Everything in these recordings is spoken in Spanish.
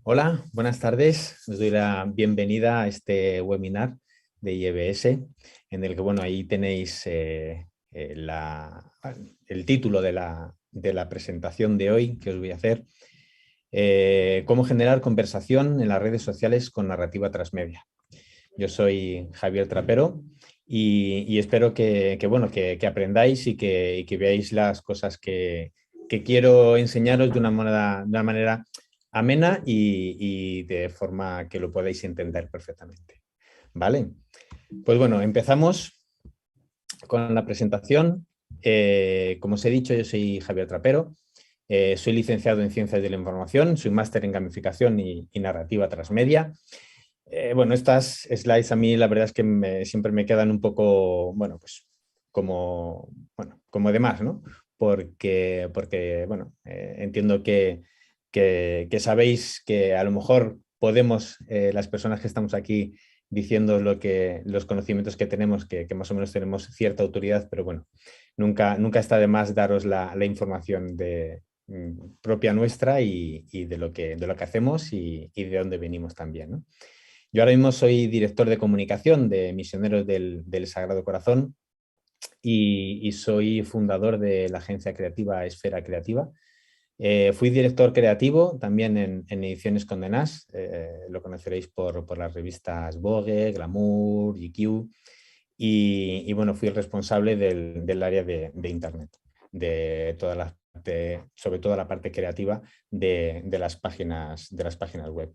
Hola, buenas tardes. Os doy la bienvenida a este webinar de IEBS, en el que, bueno, ahí tenéis el título de la presentación de hoy que os voy a hacer. Cómo generar conversación en las redes sociales con narrativa transmedia. Yo soy Javier Trapero y espero que aprendáis y que veáis las cosas que quiero enseñaros de una manera amena y de forma que lo podáis entender perfectamente. ¿Vale? Pues bueno, empezamos con la presentación. Como os he dicho, yo soy Javier Trapero. Soy licenciado en Ciencias de la Información, soy máster en Gamificación y Narrativa Transmedia. Bueno, estas slides a mí la verdad es que siempre me quedan un poco, bueno, pues como de más, ¿no? Porque bueno, entiendo que sabéis que a lo mejor podemos, las personas que estamos aquí diciendo los conocimientos que tenemos, que más o menos tenemos cierta autoridad, pero bueno, nunca está de más daros la información propia nuestra y de lo que hacemos y de dónde venimos también, ¿no? Yo ahora mismo soy director de comunicación de Misioneros del Sagrado Corazón y soy fundador de la agencia creativa Esfera Creativa. Fui director creativo también en Ediciones Condenás, lo conoceréis por las revistas Vogue, Glamour, GQ, y bueno, fui el responsable del área de Internet, sobre todo la parte creativa de las páginas web.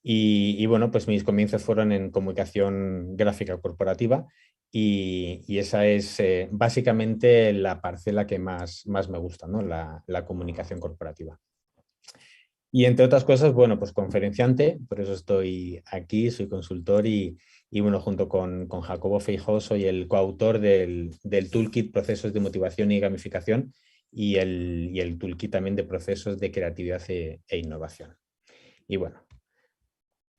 Y bueno, pues mis comienzos fueron en comunicación gráfica corporativa y esa es básicamente la parcela que más me gusta, ¿no? La comunicación corporativa. Y entre otras cosas, bueno, pues conferenciante, por eso estoy aquí, soy consultor y bueno, junto con Jacobo Feijó soy el coautor del toolkit Procesos de Motivación y Gamificación y el toolkit también de procesos de creatividad e innovación. Y bueno,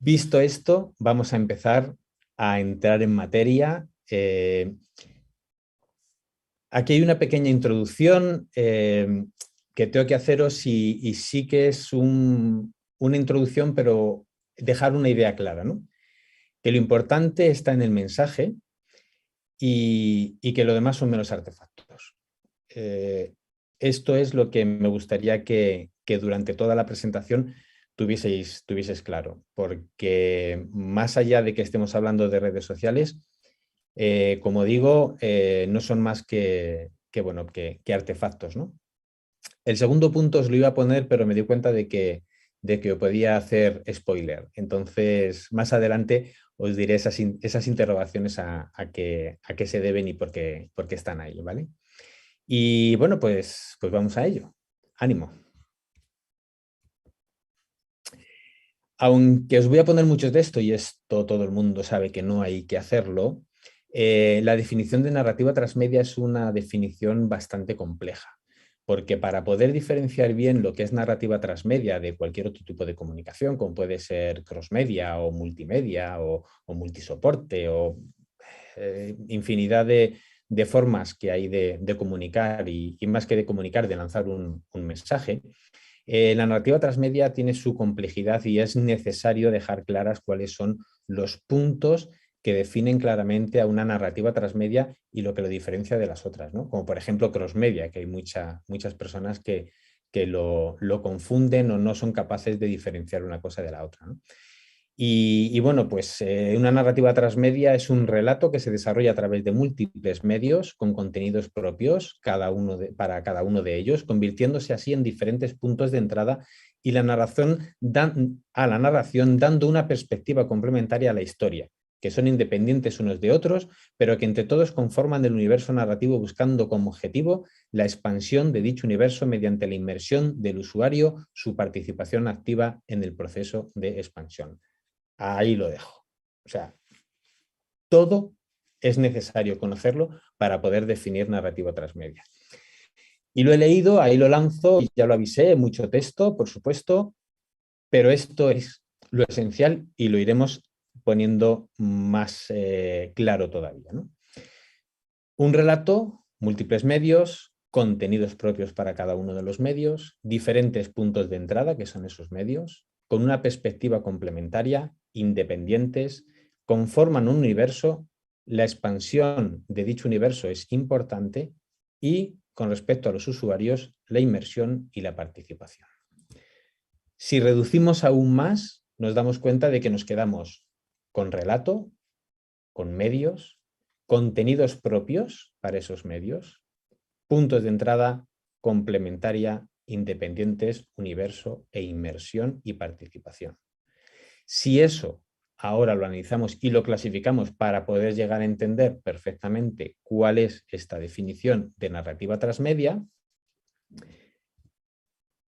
visto esto, vamos a empezar a entrar en materia. Aquí hay una pequeña introducción que tengo que haceros y sí que es una introducción, pero dejar una idea clara, ¿no? Que lo importante está en el mensaje y que lo demás son meros artefactos. Esto es lo que me gustaría que durante toda la presentación tuvieseis claro, porque más allá de que estemos hablando de redes sociales, como digo, no son más que artefactos, ¿no? El segundo punto os lo iba a poner, pero me di cuenta de que podía hacer spoiler. Entonces, más adelante os diré esas interrogaciones a qué se deben y por qué están ahí, ¿vale? Y bueno, pues vamos a ello. Ánimo. Aunque os voy a poner muchos de esto, y esto todo el mundo sabe que no hay que hacerlo, la definición de narrativa transmedia es una definición bastante compleja, porque para poder diferenciar bien lo que es narrativa transmedia de cualquier otro tipo de comunicación, como puede ser crossmedia o multimedia o multisoporte o infinidad de formas que hay de comunicar y más que de comunicar, de lanzar un mensaje, la narrativa transmedia tiene su complejidad y es necesario dejar claras cuáles son los puntos que definen claramente a una narrativa transmedia y lo que lo diferencia de las otras, ¿no? Como por ejemplo crossmedia, que hay muchas personas que lo confunden o no son capaces de diferenciar una cosa de la otra, ¿no? Y bueno, pues una narrativa transmedia es un relato que se desarrolla a través de múltiples medios con contenidos propios para cada uno de ellos, convirtiéndose así en diferentes puntos de entrada y la narración dando una perspectiva complementaria a la historia, que son independientes unos de otros, pero que entre todos conforman el universo narrativo buscando como objetivo la expansión de dicho universo mediante la inmersión del usuario, su participación activa en el proceso de expansión. Ahí lo dejo. O sea, todo es necesario conocerlo para poder definir narrativa transmedia. Y lo he leído, ahí lo lanzo, y ya lo avisé, mucho texto, por supuesto, pero esto es lo esencial y lo iremos poniendo más claro todavía, ¿no? Un relato, múltiples medios, contenidos propios para cada uno de los medios, diferentes puntos de entrada, que son esos medios, con una perspectiva complementaria, independientes, conforman un universo, la expansión de dicho universo es importante y, con respecto a los usuarios, la inmersión y la participación. Si reducimos aún más, nos damos cuenta de que nos quedamos con relato, con medios, contenidos propios para esos medios, puntos de entrada, complementaria, independientes, universo e inmersión y participación. Si eso ahora lo analizamos y lo clasificamos para poder llegar a entender perfectamente cuál es esta definición de narrativa transmedia,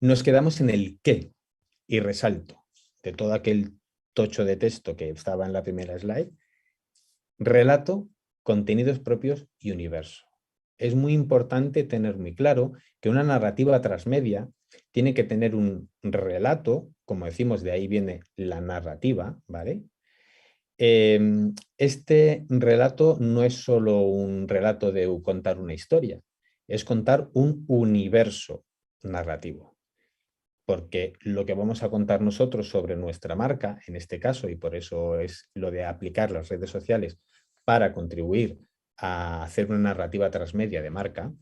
nos quedamos en el qué, y resalto de todo aquel tocho de texto que estaba en la primera slide: relato, contenidos propios y universo. Es muy importante tener muy claro que una narrativa transmedia tiene que tener un relato, como decimos, de ahí viene la narrativa, ¿vale? Este relato no es solo un relato de contar una historia, es contar un universo narrativo. Porque lo que vamos a contar nosotros sobre nuestra marca, en este caso, y por eso es lo de aplicar las redes sociales para contribuir a hacer una narrativa transmedia de marca,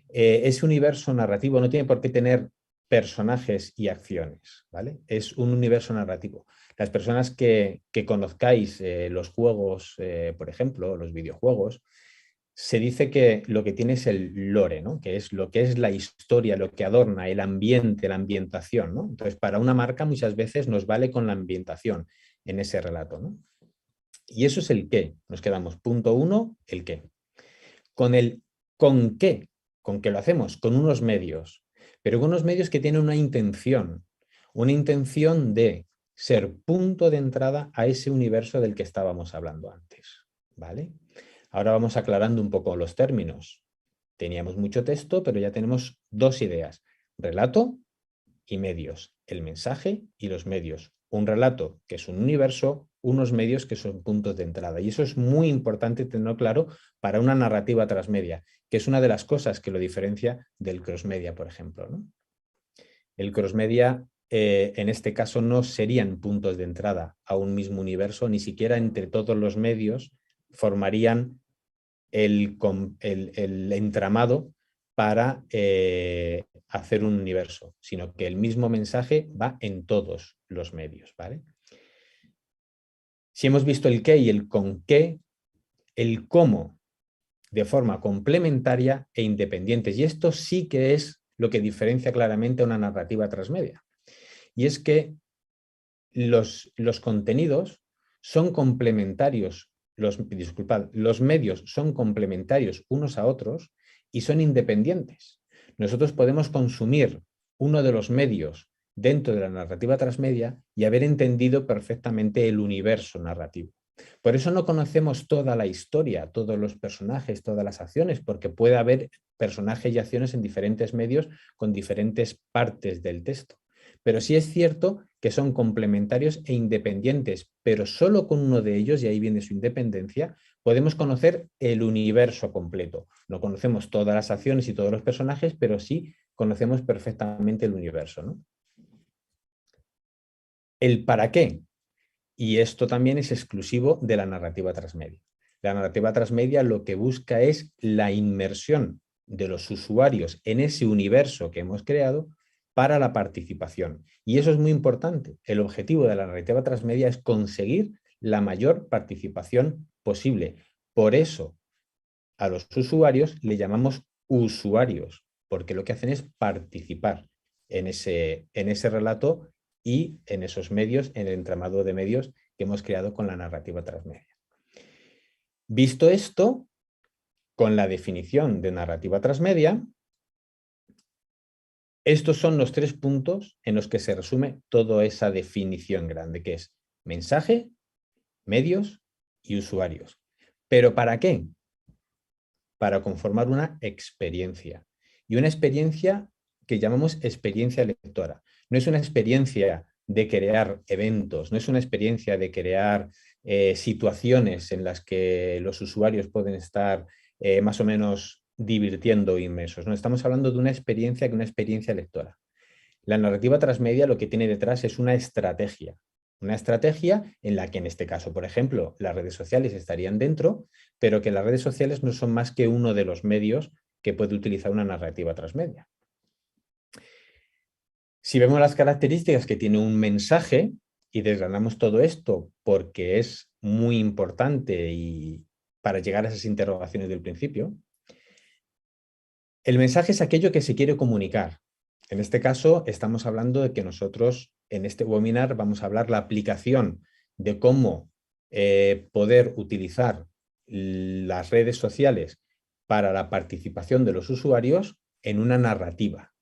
ese universo narrativo no tiene por qué tener personajes y acciones, ¿vale? Es un universo narrativo. Las personas que conozcáis los juegos, por ejemplo, los videojuegos, se dice que lo que tiene es el lore, ¿no? Que es lo que es la historia, lo que adorna, el ambiente, la ambientación, ¿no? Entonces, para una marca muchas veces nos vale con la ambientación en ese relato, ¿no? Y eso es el qué. Nos quedamos, punto uno, el qué. Con el con qué lo hacemos, con unos medios, pero con unos medios que tienen una intención de ser punto de entrada a ese universo del que estábamos hablando antes, ¿vale? Ahora vamos aclarando un poco los términos. Teníamos mucho texto, pero ya tenemos dos ideas: relato y medios, el mensaje y los medios. Un relato que es un universo, unos medios que son puntos de entrada. Y eso es muy importante tenerlo claro para una narrativa transmedia, que es una de las cosas que lo diferencia del crossmedia, por ejemplo, ¿no? El crossmedia, en este caso, no serían puntos de entrada a un mismo universo, ni siquiera entre todos los medios formarían el entramado para hacer un universo, sino que el mismo mensaje va en todos los medios, ¿vale? Si hemos visto el qué y el con qué, el cómo de forma complementaria e independientes. Y esto sí que es lo que diferencia claramente a una narrativa transmedia. Y es que los contenidos son complementarios, los medios son complementarios unos a otros y son independientes. Nosotros podemos consumir uno de los medios dentro de la narrativa transmedia y haber entendido perfectamente el universo narrativo. Por eso no conocemos toda la historia, todos los personajes, todas las acciones, porque puede haber personajes y acciones en diferentes medios con diferentes partes del texto. Pero sí es cierto que son complementarios e independientes, pero solo con uno de ellos, y ahí viene su independencia, podemos conocer el universo completo. No conocemos todas las acciones y todos los personajes, pero sí conocemos perfectamente el universo, ¿no? El para qué. Y esto también es exclusivo de la narrativa transmedia. La narrativa transmedia lo que busca es la inmersión de los usuarios en ese universo que hemos creado para la participación. Y eso es muy importante. El objetivo de la narrativa transmedia es conseguir la mayor participación posible. Por eso a los usuarios le llamamos usuarios, porque lo que hacen es participar en ese relato y en esos medios, en el entramado de medios que hemos creado con la narrativa transmedia. Visto esto, con la definición de narrativa transmedia, estos son los 3 puntos en los que se resume toda esa definición grande, que es mensaje, medios y usuarios. ¿Pero para qué? Para conformar una experiencia. Y una experiencia que llamamos experiencia lectora. No es una experiencia de crear eventos, no es una experiencia de crear situaciones en las que los usuarios pueden estar más o menos divirtiendo inmersos. No, estamos hablando de una experiencia lectora. La narrativa transmedia lo que tiene detrás es una estrategia. Una estrategia en la que en este caso, por ejemplo, las redes sociales estarían dentro, pero que las redes sociales no son más que uno de los medios que puede utilizar una narrativa transmedia. Si vemos las características que tiene un mensaje y desgranamos todo esto porque es muy importante y para llegar a esas interrogaciones del principio, el mensaje es aquello que se quiere comunicar. En este caso, estamos hablando de que nosotros en este webinar vamos a hablar la aplicación de cómo poder utilizar las redes sociales para la participación de los usuarios en una narrativa,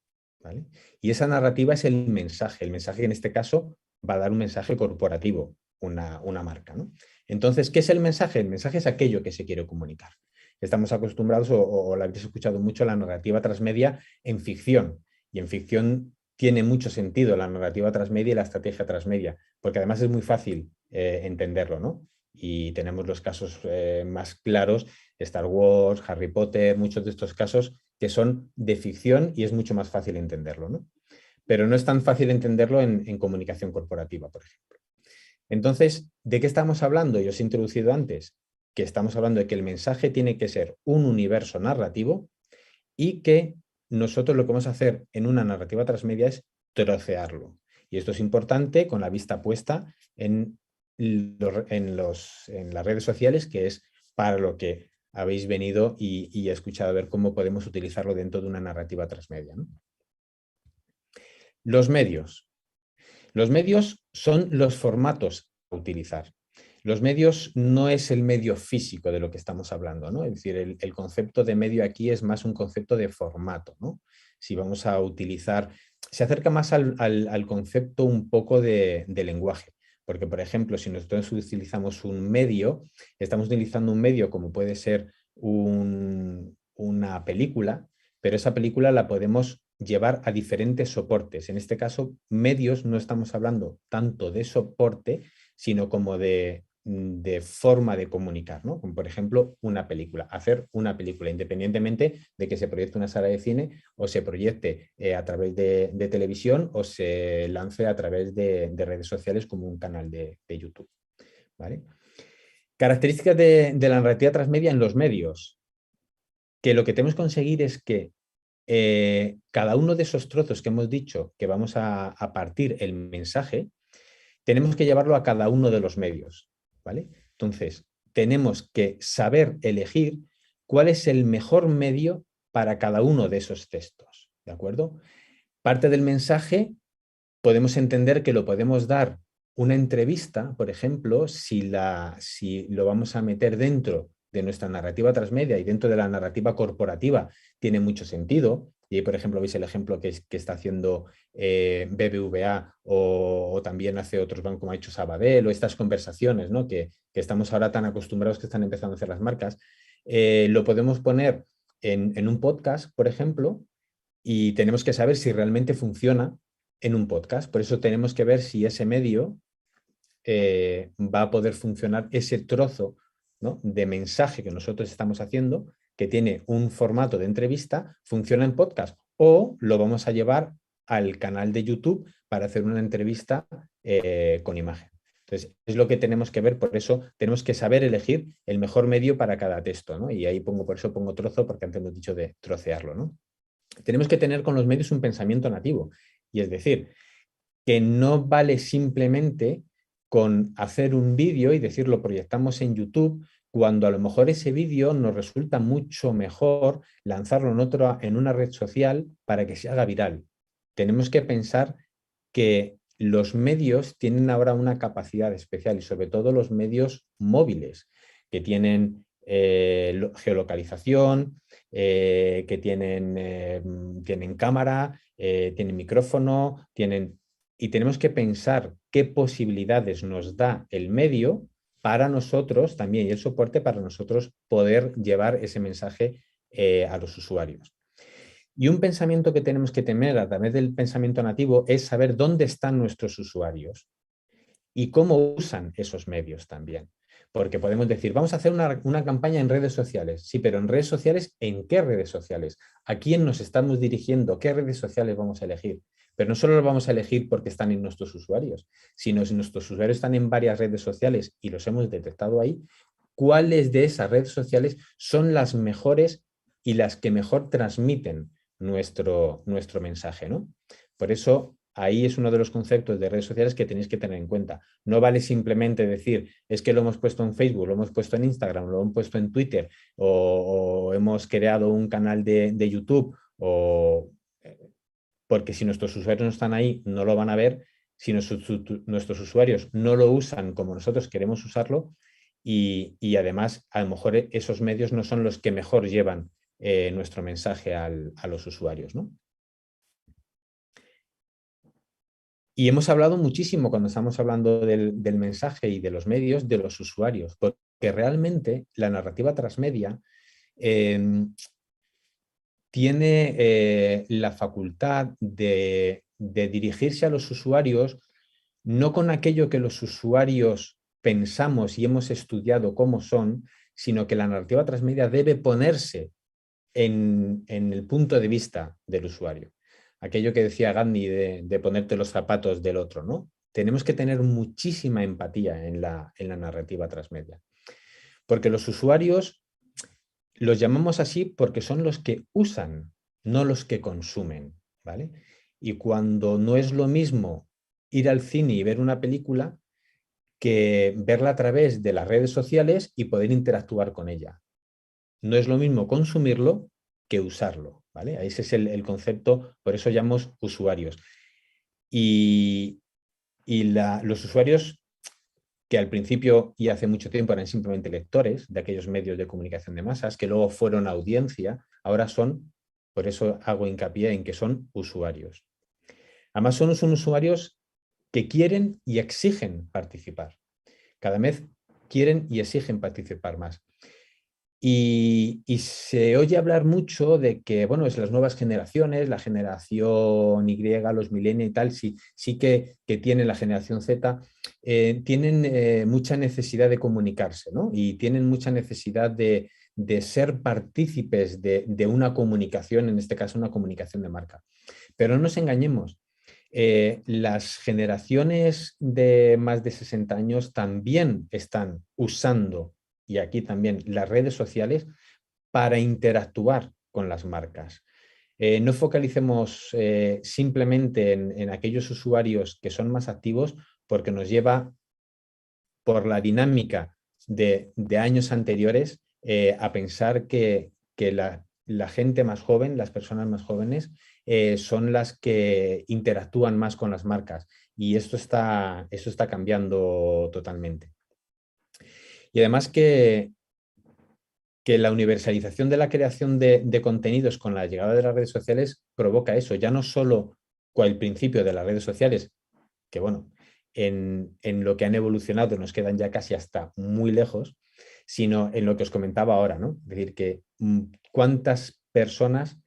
¿vale? Y esa narrativa es el mensaje. El mensaje en este caso va a dar un mensaje corporativo, una marca, ¿no? Entonces, ¿qué es el mensaje? El mensaje es aquello que se quiere comunicar. Estamos acostumbrados o la habéis escuchado mucho la narrativa transmedia en ficción. Y en ficción tiene mucho sentido la narrativa transmedia y la estrategia transmedia, porque además es muy fácil entenderlo, ¿no? Y tenemos los casos más claros, Star Wars, Harry Potter, muchos de estos casos que son de ficción y es mucho más fácil entenderlo, ¿no? Pero no es tan fácil entenderlo en comunicación corporativa, por ejemplo. Entonces, ¿de qué estamos hablando? Yo os he introducido antes que estamos hablando de que el mensaje tiene que ser un universo narrativo y que nosotros lo que vamos a hacer en una narrativa transmedia es trocearlo. Y esto es importante con la vista puesta en las redes sociales, que es para lo que habéis venido y escuchado a ver cómo podemos utilizarlo dentro de una narrativa transmedia, ¿no? Los medios. Los medios son los formatos a utilizar. Los medios no es el medio físico de lo que estamos hablando, ¿no? Es decir, el concepto de medio aquí es más un concepto de formato, ¿no? Si vamos a utilizar, se acerca más al concepto un poco de lenguaje, porque, por ejemplo, si nosotros utilizamos un medio, estamos utilizando un medio como puede ser una película, pero esa película la podemos llevar a diferentes soportes. En este caso, medios, no estamos hablando tanto de soporte, sino como de forma de comunicar, ¿no? Como por ejemplo una película, hacer una película, independientemente de que se proyecte una sala de cine o se proyecte a través de televisión o se lance a través de redes sociales como un canal de YouTube, ¿vale? Características de la narrativa transmedia en los medios, que lo que tenemos que conseguir es que cada uno de esos trozos que hemos dicho que vamos a partir el mensaje, tenemos que llevarlo a cada uno de los medios, ¿vale? Entonces, tenemos que saber elegir cuál es el mejor medio para cada uno de esos textos, ¿de acuerdo? Parte del mensaje podemos entender que lo podemos dar una entrevista, por ejemplo, si lo vamos a meter dentro de nuestra narrativa transmedia y dentro de la narrativa corporativa tiene mucho sentido. Y ahí, por ejemplo, veis el ejemplo que está haciendo BBVA o también hace otros bancos como ha hecho Sabadell o estas conversaciones, ¿no? que estamos ahora tan acostumbrados que están empezando a hacer las marcas. Lo podemos poner en un podcast, por ejemplo, y tenemos que saber si realmente funciona en un podcast. Por eso tenemos que ver si ese medio va a poder funcionar, ese trozo, ¿no?, de mensaje que nosotros estamos haciendo, que tiene un formato de entrevista, funciona en podcast o lo vamos a llevar al canal de YouTube para hacer una entrevista con imagen. Entonces, es lo que tenemos que ver, por eso tenemos que saber elegir el mejor medio para cada texto, ¿no? Y ahí por eso pongo trozo, porque antes hemos dicho de trocearlo, ¿no? Tenemos que tener con los medios un pensamiento nativo, y es decir, que no vale simplemente con hacer un vídeo y decirlo proyectamos en YouTube, cuando a lo mejor ese vídeo nos resulta mucho mejor lanzarlo en una red social para que se haga viral. Tenemos que pensar que los medios tienen ahora una capacidad especial y sobre todo los medios móviles que tienen geolocalización, que tienen cámara, tienen micrófono, y tenemos que pensar qué posibilidades nos da el medio para nosotros también y el soporte para nosotros poder llevar ese mensaje a los usuarios. Y un pensamiento que tenemos que tener a través del pensamiento nativo es saber dónde están nuestros usuarios y cómo usan esos medios también. Porque podemos decir, vamos a hacer una campaña en redes sociales. Sí, pero en redes sociales, ¿en qué redes sociales? ¿A quién nos estamos dirigiendo? ¿Qué redes sociales vamos a elegir? Pero no solo lo vamos a elegir porque están en nuestros usuarios, sino si nuestros usuarios están en varias redes sociales y los hemos detectado ahí, ¿cuáles de esas redes sociales son las mejores y las que mejor transmiten nuestro mensaje, ¿no? Por eso, ahí es uno de los conceptos de redes sociales que tenéis que tener en cuenta. No vale simplemente decir, es que lo hemos puesto en Facebook, lo hemos puesto en Instagram, lo hemos puesto en Twitter, o hemos creado un canal de YouTube, porque si nuestros usuarios no están ahí, no lo van a ver. Si nuestros usuarios no lo usan como nosotros queremos usarlo, y además, a lo mejor esos medios no son los que mejor llevan nuestro mensaje a los usuarios, ¿no? Y hemos hablado muchísimo cuando estamos hablando del mensaje y de los medios, de los usuarios, porque realmente la narrativa transmedia eh, tiene la facultad de dirigirse a los usuarios no con aquello que los usuarios pensamos y hemos estudiado cómo son, sino que la narrativa transmedia debe ponerse en el punto de vista del usuario. Aquello que decía Gandhi de ponerte los zapatos del otro, ¿no? Tenemos que tener muchísima empatía en la narrativa transmedia, porque los usuarios los llamamos así porque son los que usan, no los que consumen, ¿vale? Y cuando no es lo mismo ir al cine y ver una película que verla a través de las redes sociales y poder interactuar con ella. No es lo mismo consumirlo que usarlo, ¿vale? Ese es el concepto, por eso llamamos usuarios. Y, los usuarios que al principio y hace mucho tiempo eran simplemente lectores de aquellos medios de comunicación de masas, que luego fueron audiencia, ahora son, por eso hago hincapié en que son usuarios. Además son usuarios que quieren y exigen participar. Cada vez quieren y exigen participar más. Y se oye hablar mucho de que, bueno, es las nuevas generaciones, la generación Y, los millennials y tal, sí que tiene la generación Z, tienen mucha necesidad de comunicarse, ¿no? Y tienen mucha necesidad de ser partícipes de una comunicación, en este caso una comunicación de marca. Pero no nos engañemos, las generaciones de más de 60 años también están usando, y aquí también, las redes sociales para interactuar con las marcas. No focalicemos simplemente en aquellos usuarios que son más activos, porque nos lleva por la dinámica de años anteriores a pensar que la gente más joven, las personas más jóvenes, son las que interactúan más con las marcas. Y esto está cambiando totalmente. Y además que la universalización de la creación de contenidos con la llegada de las redes sociales provoca eso, ya no solo con el principio de las redes sociales, que bueno, en lo que han evolucionado nos quedan ya casi hasta muy lejos, sino en lo que os comentaba ahora, ¿no? Es decir, que cuántas personas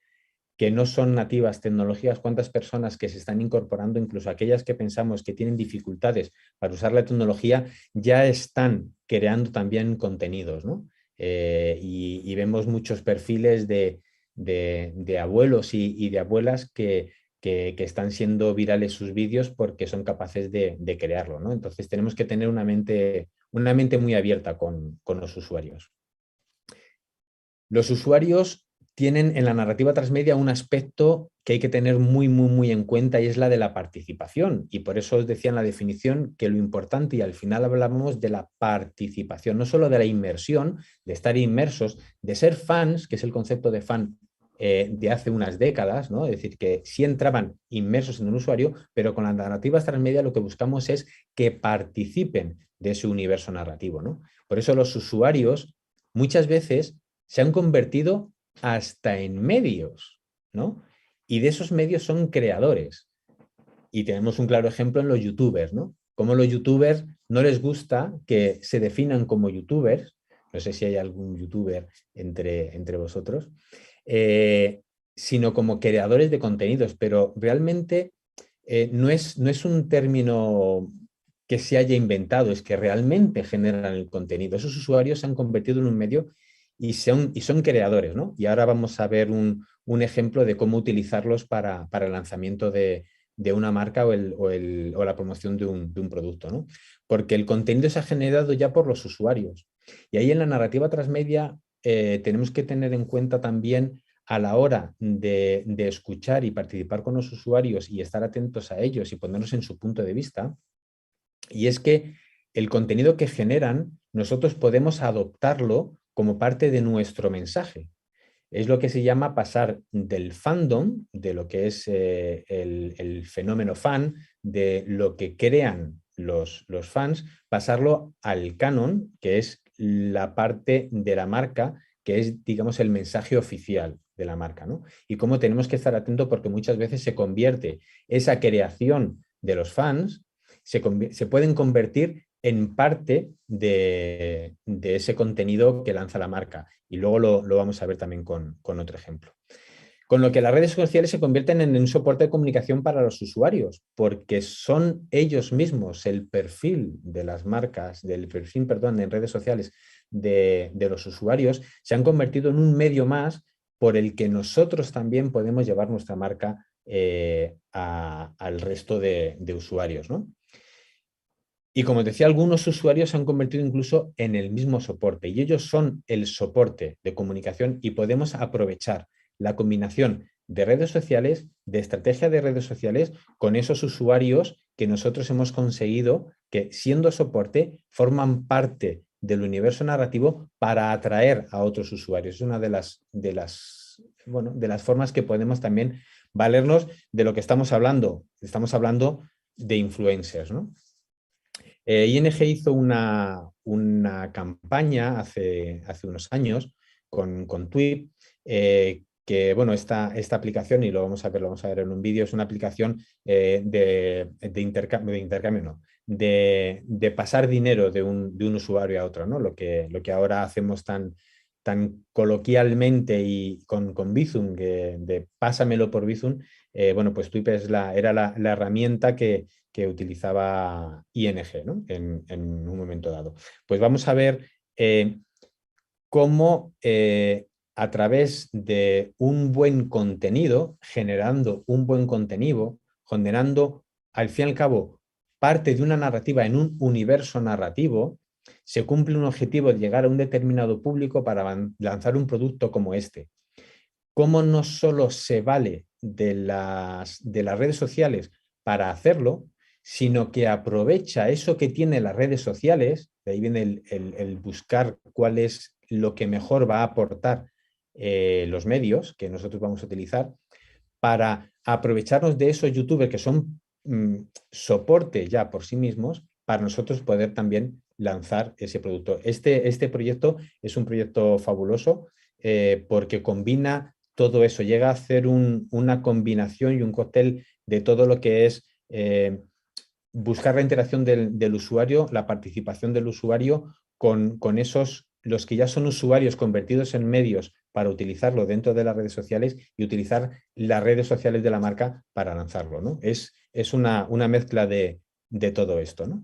que no son nativas tecnológicas, cuántas personas que se están incorporando, incluso aquellas que pensamos que tienen dificultades para usar la tecnología, ya están creando también contenidos, ¿no? Y vemos muchos perfiles de abuelos y de abuelas que están siendo virales sus vídeos porque son capaces de crearlo, ¿no? Entonces tenemos que tener una mente muy abierta con los usuarios. Los usuarios tienen en la narrativa transmedia un aspecto que hay que tener muy, muy, muy en cuenta, y es la de la participación. Y por eso os decía en la definición que lo importante, y al final hablábamos de la participación, no solo de la inmersión, de estar inmersos, de ser fans, que es el concepto de fan de hace unas décadas, ¿no? Es decir, que sí entraban inmersos en un usuario, pero con las narrativas transmedia lo que buscamos es que participen de ese universo narrativo, ¿no? Por eso los usuarios muchas veces se han convertido hasta en medios, ¿no? Y de esos medios son creadores. Y tenemos un claro ejemplo en los youtubers, ¿no? Como los youtubers no les gusta que se definan como youtubers, no sé si hay algún youtuber entre vosotros, eh, sino como creadores de contenidos, pero realmente no es un término que se haya inventado, es que realmente generan el contenido. Esos usuarios se han convertido en un medio y son creadores, ¿no? Y ahora vamos a ver un ejemplo de cómo utilizarlos para el lanzamiento de una marca o la promoción de un producto, ¿no? Porque el contenido se ha generado ya por los usuarios. Y ahí en la narrativa transmedia tenemos que tener en cuenta también a la hora de escuchar y participar con los usuarios y estar atentos a ellos y ponernos en su punto de vista, y es que el contenido que generan nosotros podemos adoptarlo como parte de nuestro mensaje. Es lo que se llama pasar del fandom, de lo que es el fenómeno fan, de lo que crean los fans, pasarlo al canon, que es la parte de la marca, que es, digamos, el mensaje oficial de la marca, ¿no? Y cómo tenemos que estar atentos porque muchas veces se convierte esa creación de los fans, se pueden convertir en parte de ese contenido que lanza la marca. Y luego lo vamos a ver también con otro ejemplo. Con lo que las redes sociales se convierten en un soporte de comunicación para los usuarios, porque son ellos mismos el perfil de las marcas, del perfil, perdón, en redes sociales de los usuarios, se han convertido en un medio más por el que nosotros también podemos llevar nuestra marca al resto de usuarios, ¿no? Y como decía, algunos usuarios se han convertido incluso en el mismo soporte y ellos son el soporte de comunicación y podemos aprovechar la combinación de redes sociales, de estrategia de redes sociales con esos usuarios que nosotros hemos conseguido que, siendo soporte, forman parte del universo narrativo para atraer a otros usuarios. Es una de las formas que podemos también valernos de lo que estamos hablando. Estamos hablando de influencers, ¿no? ING hizo una campaña hace unos años con Tweet, que bueno, esta aplicación, y lo vamos a ver en un vídeo, es una aplicación de intercambio, no, de pasar dinero de un usuario a otro, ¿no? Lo que ahora hacemos tan coloquialmente y con Bizum, de pásamelo por Bizum, bueno, pues Tweet era la herramienta que utilizaba ING, ¿no? en un momento dado. Pues vamos a ver cómo a través de un buen contenido, generando un buen contenido, generando al fin y al cabo parte de una narrativa en un universo narrativo, se cumple un objetivo de llegar a un determinado público para lanzar un producto como este. Cómo no solo se vale de las redes sociales para hacerlo, sino que aprovecha eso que tiene las redes sociales, de ahí viene el buscar cuál es lo que mejor va a aportar los medios que nosotros vamos a utilizar, para aprovecharnos de esos youtubers que son soporte ya por sí mismos, para nosotros poder también lanzar ese producto. Este proyecto es un proyecto fabuloso porque combina todo eso, llega a hacer una combinación y un cóctel de todo lo que es buscar la interacción del usuario, la participación del usuario con esos, los que ya son usuarios convertidos en medios para utilizarlo dentro de las redes sociales y utilizar las redes sociales de la marca para lanzarlo, ¿no? Es una mezcla de todo esto, ¿no?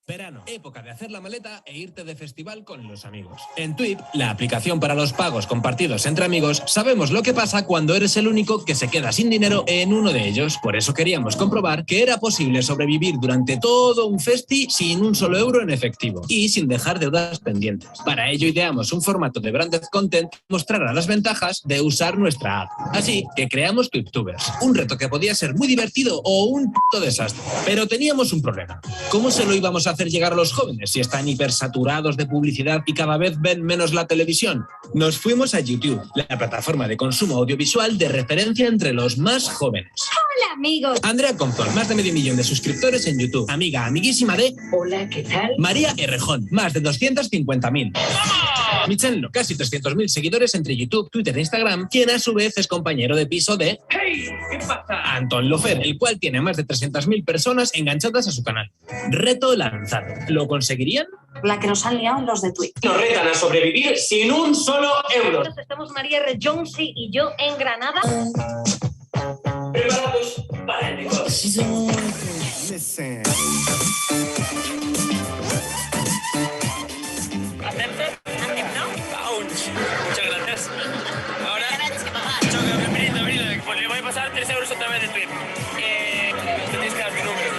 Verano, época de hacer la maleta e irte de festival con los amigos. En Twip, la aplicación para los pagos compartidos entre amigos, sabemos lo que pasa cuando eres el único que se queda sin dinero en uno de ellos. Por eso queríamos comprobar que era posible sobrevivir durante todo un festi sin un solo euro en efectivo y sin dejar deudas pendientes. Para ello ideamos un formato de branded content que mostrara las ventajas de usar nuestra app. Así que creamos TwipTubers, un reto que podía ser muy divertido o un puto desastre. Pero teníamos un problema. ¿Cómo se lo íbamos a hacer llegar a los jóvenes si están hipersaturados de publicidad y cada vez ven menos la televisión? Nos fuimos a YouTube, la plataforma de consumo audiovisual de referencia entre los más jóvenes. Hola, amigos. Andrea Compton, más de 500.000 de suscriptores en YouTube. Amiga, amiguísima de... Hola, ¿qué tal? María Errejón, más de 250.000. Michello, casi 300.000 seguidores entre YouTube, Twitter e Instagram, quien a su vez es compañero de piso de... ¡Hey! ¿Qué pasa? Anton Lofer, el cual tiene más de 300.000 personas enganchadas a su canal. Reto lanzado. ¿Lo conseguirían? La que nos han liado los de Twitch. Nos retan a sobrevivir sin un solo euro. Estamos María R. Jonesy y yo en Granada. Preparados para el negocio. Listen. ¿Aceptas? Ouch. Muchas gracias. Ahora, choca, Benito, pues le voy a pasar 3 euros otra vez de Twip. Tenéis que dar mi número.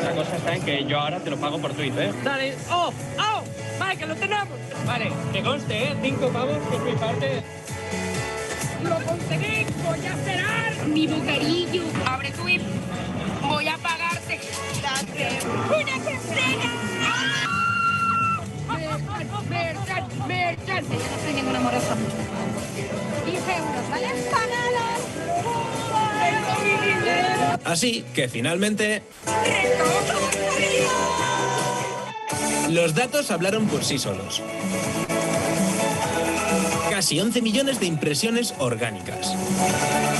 La cosa está en que yo ahora te lo pago por Twitch, ¿eh? Dale. ¡Oh! ¡Oh! ¡Vale, que lo tenemos! Vale, que conste, ¿eh? 5 pavos por mi parte. ¡Lo conseguí! ¡Voy a cenar! Mi bocadillo. ¡Abre Twip! ¡Voy a pagarte! ¡Date ¡Una sorpresa! ¡Merchan! Yo no soy ninguna morosa. 10 euros, ¿vale? ¡Pagados! Así que finalmente los datos hablaron por sí solos. Casi 11 millones de impresiones orgánicas,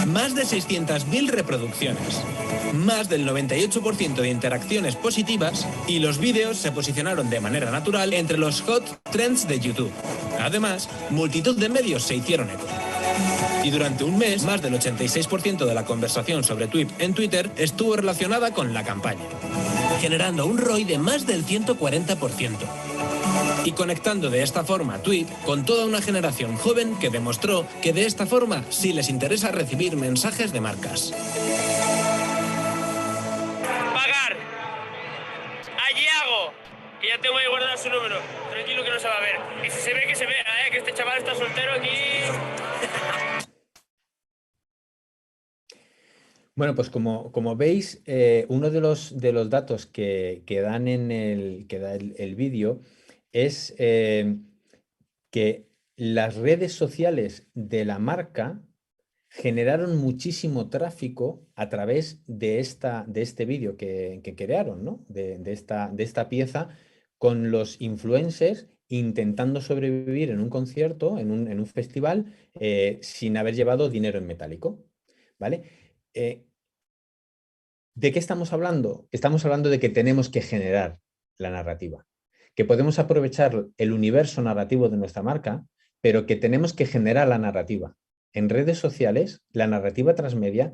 más de 600.000 reproducciones, más del 98% de interacciones positivas y los vídeos se posicionaron de manera natural entre los hot trends de YouTube. Además, multitud de medios se hicieron eco. Y durante un mes, más del 86% de la conversación sobre Twip en Twitter estuvo relacionada con la campaña, generando un ROI de más del 140%. Y conectando de esta forma Twip con toda una generación joven que demostró que de esta forma sí les interesa recibir mensajes de marcas. ¡Pagar! ¡Allí hago! Que ya tengo ahí guardado su número. Tranquilo que no se va a ver. Y si se ve, que se vea, que este chaval está soltero aquí. Bueno, pues como veis, uno de los datos que da el vídeo es que las redes sociales de la marca generaron muchísimo tráfico a través de este vídeo que crearon, ¿no? de esta pieza, con los influencers intentando sobrevivir en un concierto, en un festival, sin haber llevado dinero en metálico, ¿vale? ¿De qué estamos hablando? Estamos hablando de que tenemos que generar la narrativa, que podemos aprovechar el universo narrativo de nuestra marca, pero que tenemos que generar la narrativa. En redes sociales, la narrativa transmedia,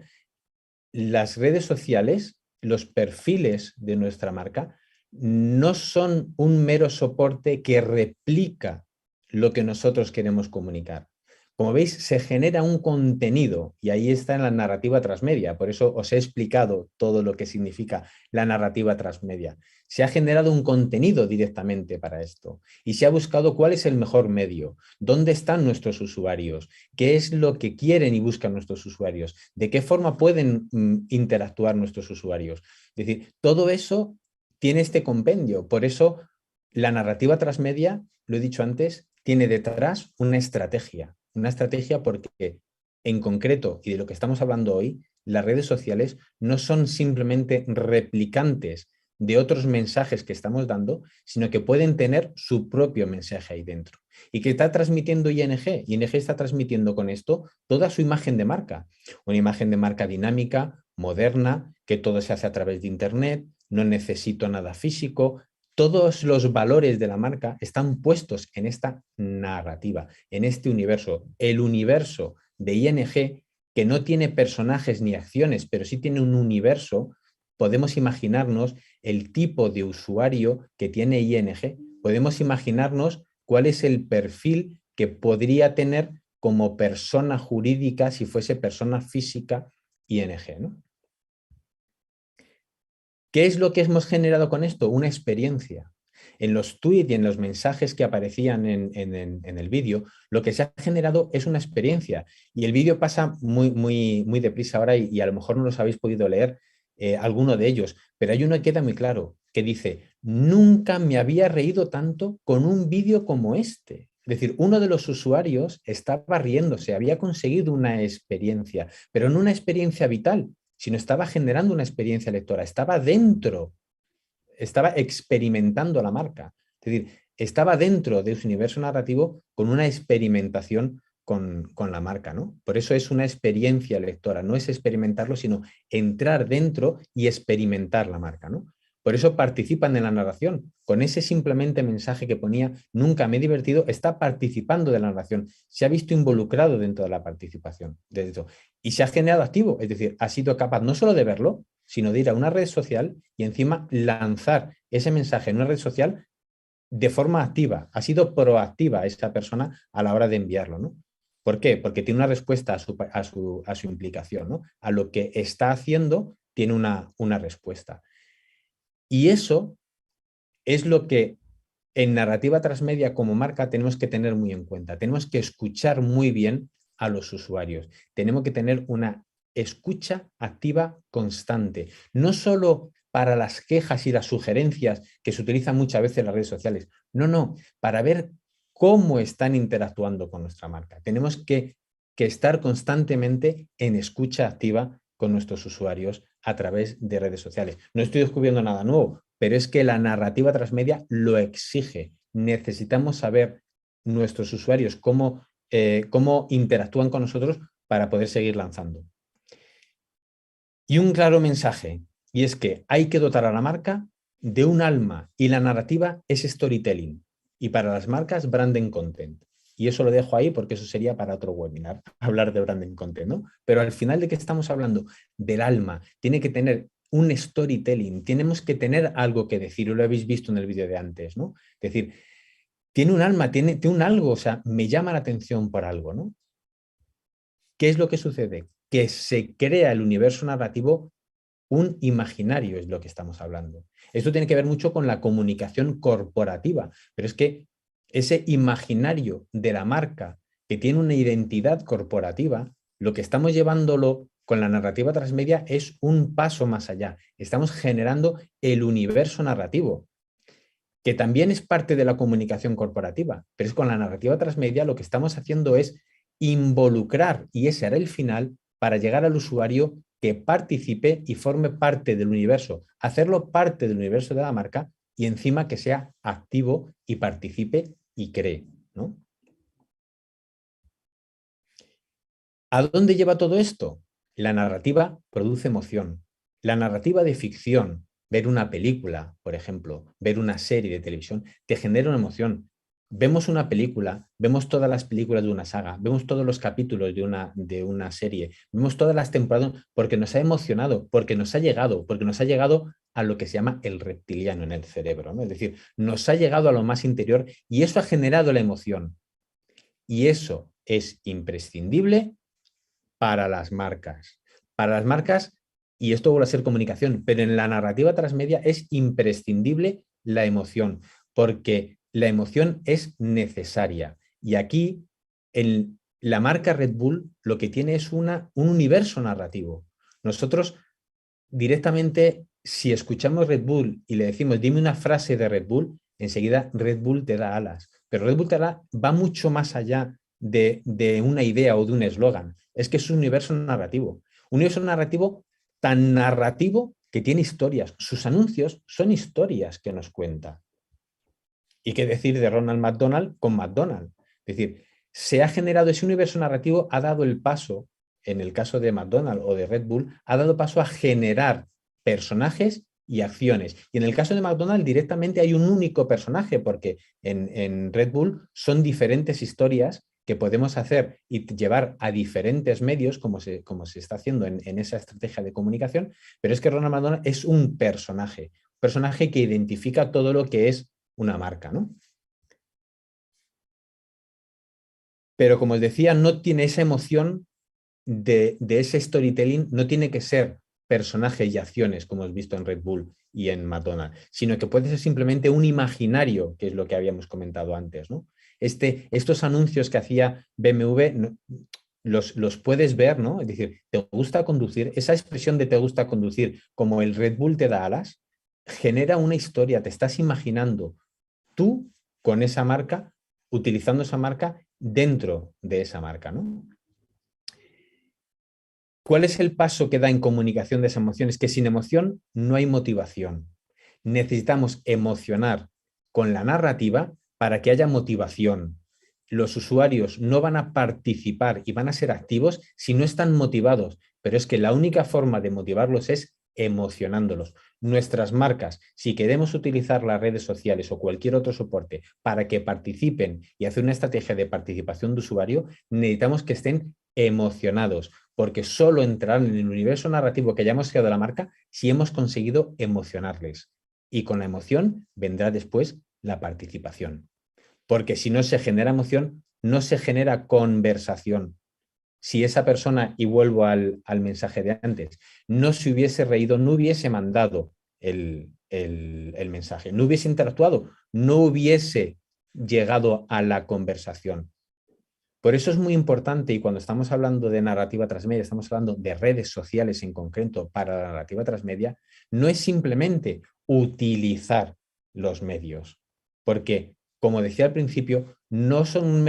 las redes sociales, los perfiles de nuestra marca, no son un mero soporte que replica lo que nosotros queremos comunicar. Como veis, se genera un contenido y ahí está en la narrativa transmedia. Por eso os he explicado todo lo que significa la narrativa transmedia. Se ha generado un contenido directamente para esto y se ha buscado cuál es el mejor medio, dónde están nuestros usuarios, qué es lo que quieren y buscan nuestros usuarios, de qué forma pueden interactuar nuestros usuarios. Es decir, todo eso tiene este compendio. Por eso la narrativa transmedia, lo he dicho antes, tiene detrás una estrategia porque en concreto, y de lo que estamos hablando hoy, las redes sociales no son simplemente replicantes de otros mensajes que estamos dando, sino que pueden tener su propio mensaje ahí dentro. ¿Y qué está transmitiendo ING? ING está transmitiendo con esto toda su imagen de marca. Una imagen de marca dinámica, moderna, que todo se hace a través de Internet, no necesito nada físico. Todos los valores de la marca están puestos en esta narrativa, en este universo. El universo de ING, que no tiene personajes ni acciones, pero sí tiene un universo. Podemos imaginarnos el tipo de usuario que tiene ING. Podemos imaginarnos cuál es el perfil que podría tener como persona jurídica si fuese persona física ING, ¿no? ¿Qué es lo que hemos generado con esto? Una experiencia. En los tweets y en los mensajes que aparecían en el vídeo, lo que se ha generado es una experiencia. Y el vídeo pasa muy deprisa ahora y a lo mejor no los habéis podido leer alguno de ellos, pero hay uno que queda muy claro, que dice: nunca me había reído tanto con un vídeo como este. Es decir, uno de los usuarios estaba riéndose, había conseguido una experiencia, pero no una experiencia vital, sino estaba generando una experiencia lectora, estaba dentro, estaba experimentando la marca. Es decir, estaba dentro de su universo narrativo con una experimentación con la marca, ¿no? Por eso es una experiencia lectora, no es experimentarlo, sino entrar dentro y experimentar la marca, ¿no? Por eso participan en la narración. Con ese simplemente mensaje que ponía, nunca me he divertido, está participando de la narración. Se ha visto involucrado dentro de la participación. Y se ha generado activo, es decir, ha sido capaz no solo de verlo, sino de ir a una red social y encima lanzar ese mensaje en una red social de forma activa. Ha sido proactiva esa persona a la hora de enviarlo, ¿no? ¿Por qué? Porque tiene una respuesta a su implicación, ¿no? A lo que está haciendo tiene una respuesta. Y eso es lo que en narrativa transmedia como marca tenemos que tener muy en cuenta. Tenemos que escuchar muy bien a los usuarios. Tenemos que tener una escucha activa constante. No solo para las quejas y las sugerencias que se utilizan muchas veces en las redes sociales. No, para ver cómo están interactuando con nuestra marca. Tenemos que estar constantemente en escucha activa con nuestros usuarios a través de redes sociales. No estoy descubriendo nada nuevo, pero es que la narrativa transmedia lo exige. Necesitamos saber nuestros usuarios cómo interactúan con nosotros para poder seguir lanzando. Y un claro mensaje, y es que hay que dotar a la marca de un alma, y la narrativa es storytelling. Y para las marcas, branding content. Y eso lo dejo ahí porque eso sería para otro webinar, hablar de branding content, ¿no? Pero al final, ¿de qué estamos hablando? Del alma. Tiene que tener un storytelling, tenemos que tener algo que decir, lo habéis visto en el vídeo de antes, ¿no? Es decir, tiene un alma, tiene un algo, o sea, me llama la atención por algo, ¿no? ¿Qué es lo que sucede? Que se crea el universo narrativo, un imaginario es lo que estamos hablando. Esto tiene que ver mucho con la comunicación corporativa, pero es que ese imaginario de la marca que tiene una identidad corporativa, lo que estamos llevándolo con la narrativa transmedia es un paso más allá. Estamos generando el universo narrativo, que también es parte de la comunicación corporativa, pero es con la narrativa transmedia lo que estamos haciendo es involucrar, y ese era el final, para llegar al usuario que participe y forme parte del universo, hacerlo parte del universo de la marca y encima que sea activo y participe y cree, ¿no? ¿A dónde lleva todo esto? La narrativa produce emoción. La narrativa de ficción, ver una película, por ejemplo, ver una serie de televisión, te genera una emoción. Vemos una película, vemos todas las películas de una saga, vemos todos los capítulos de una serie, vemos todas las temporadas porque nos ha emocionado, porque nos ha llegado a lo que se llama el reptiliano en el cerebro, ¿no? Es decir, nos ha llegado a lo más interior y eso ha generado la emoción. Y eso es imprescindible para las marcas. Para las marcas, y esto vuelve a ser comunicación, pero en la narrativa transmedia es imprescindible la emoción, porque la emoción es necesaria. Y aquí, en la marca Red Bull, lo que tiene es un universo narrativo. Nosotros directamente, si escuchamos Red Bull y le decimos, dime una frase de Red Bull, enseguida Red Bull te da alas. Pero Red Bull te da, va mucho más allá de una idea o de un eslogan. Es que es un universo narrativo. Un universo narrativo tan narrativo que tiene historias. Sus anuncios son historias que nos cuenta. ¿Y qué decir de Ronald McDonald con McDonald's? Es decir, se ha generado ese universo narrativo, ha dado el paso, en el caso de McDonald's o de Red Bull, ha dado paso a generar personajes y acciones. Y en el caso de McDonald's directamente hay un único personaje, porque en Red Bull son diferentes historias que podemos hacer y llevar a diferentes medios, como se está haciendo en esa estrategia de comunicación, pero es que Ronald McDonald es un personaje que identifica todo lo que es una marca, ¿no? Pero como os decía, no tiene esa emoción de ese storytelling, no tiene que ser personajes y acciones, como hemos visto en Red Bull y en McDonald's, sino que puede ser simplemente un imaginario, que es lo que habíamos comentado antes, ¿no? Estos anuncios que hacía BMW los puedes ver, ¿no? Es decir, ¿te gusta conducir? Esa expresión de te gusta conducir, como el Red Bull te da alas, genera una historia, te estás imaginando tú con esa marca, utilizando esa marca dentro de esa marca, ¿no? ¿Cuál es el paso que da en comunicación de esa emoción? Es que sin emoción no hay motivación. Necesitamos emocionar con la narrativa para que haya motivación. Los usuarios no van a participar y van a ser activos si no están motivados, pero es que la única forma de motivarlos es emocionándolos. Nuestras marcas, si queremos utilizar las redes sociales o cualquier otro soporte para que participen y hacer una estrategia de participación de usuario, necesitamos que estén emocionados, porque solo entrarán en el universo narrativo que ya hemos creado la marca si hemos conseguido emocionarles. Y con la emoción vendrá después la participación. Porque si no se genera emoción, no se genera conversación. Si esa persona, y vuelvo al mensaje de antes, no se hubiese reído, no hubiese mandado el mensaje, no hubiese interactuado, no hubiese llegado a la conversación. Por eso es muy importante, y cuando estamos hablando de narrativa transmedia, estamos hablando de redes sociales en concreto para la narrativa transmedia, no es simplemente utilizar los medios, porque, como decía al principio, no son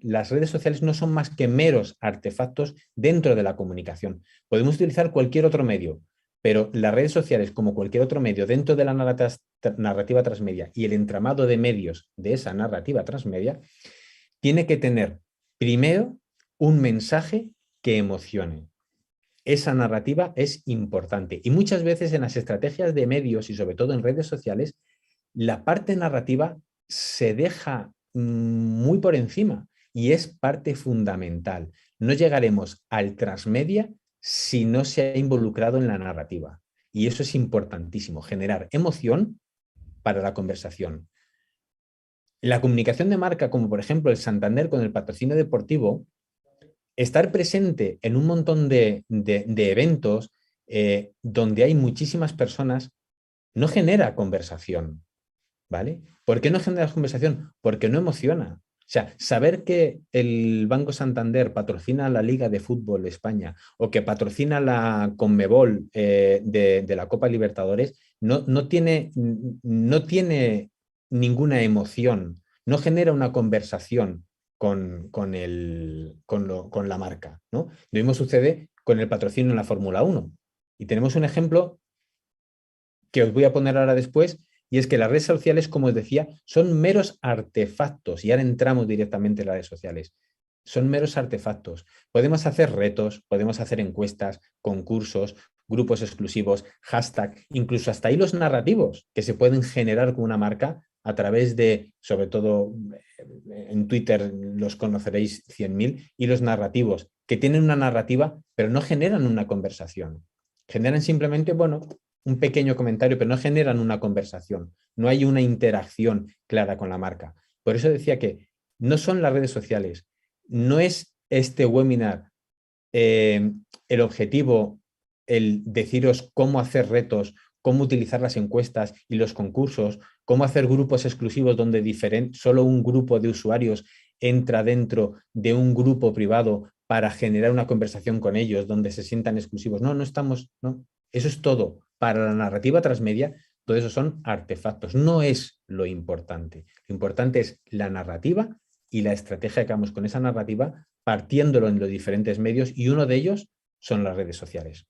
las redes sociales no son más que meros artefactos dentro de la comunicación. Podemos utilizar cualquier otro medio, pero las redes sociales, como cualquier otro medio dentro de la narrativa transmedia y el entramado de medios de esa narrativa transmedia, tiene que tener primero un mensaje que emocione. Esa narrativa es importante. Y muchas veces en las estrategias de medios y sobre todo en redes sociales, la parte narrativa se deja muy por encima y es parte fundamental. No llegaremos al transmedia si no se ha involucrado en la narrativa. Y eso es importantísimo, generar emoción para la conversación. La comunicación de marca, como por ejemplo el Santander con el patrocinio deportivo, estar presente en un montón de eventos donde hay muchísimas personas no genera conversación, ¿vale? ¿Por qué no genera conversación? Porque no emociona. O sea, saber que el Banco Santander patrocina la Liga de Fútbol de España o que patrocina la Conmebol de la Copa Libertadores no tiene ninguna emoción, no genera una conversación con la marca, ¿no? Lo mismo sucede con el patrocinio en la Fórmula 1. Y tenemos un ejemplo que os voy a poner ahora después, y es que las redes sociales, como os decía, son meros artefactos, y ahora entramos directamente en las redes sociales. Son meros artefactos. Podemos hacer retos, podemos hacer encuestas, concursos, grupos exclusivos, hashtag, incluso hasta hilos narrativos que se pueden generar con una marca a través de, sobre todo en Twitter los conoceréis 100.000, hilos narrativos que tienen una narrativa pero no generan una conversación. Generan simplemente, bueno, un pequeño comentario, pero no generan una conversación. No hay una interacción clara con la marca. Por eso decía que no son las redes sociales, no es este webinar el objetivo, el deciros cómo hacer retos, cómo utilizar las encuestas y los concursos, cómo hacer grupos exclusivos donde solo un grupo de usuarios entra dentro de un grupo privado para generar una conversación con ellos donde se sientan exclusivos. No estamos, no. Eso es todo. Para la narrativa transmedia, todo eso son artefactos. No es lo importante. Lo importante es la narrativa y la estrategia que hagamos con esa narrativa, partiéndolo en los diferentes medios, y uno de ellos son las redes sociales.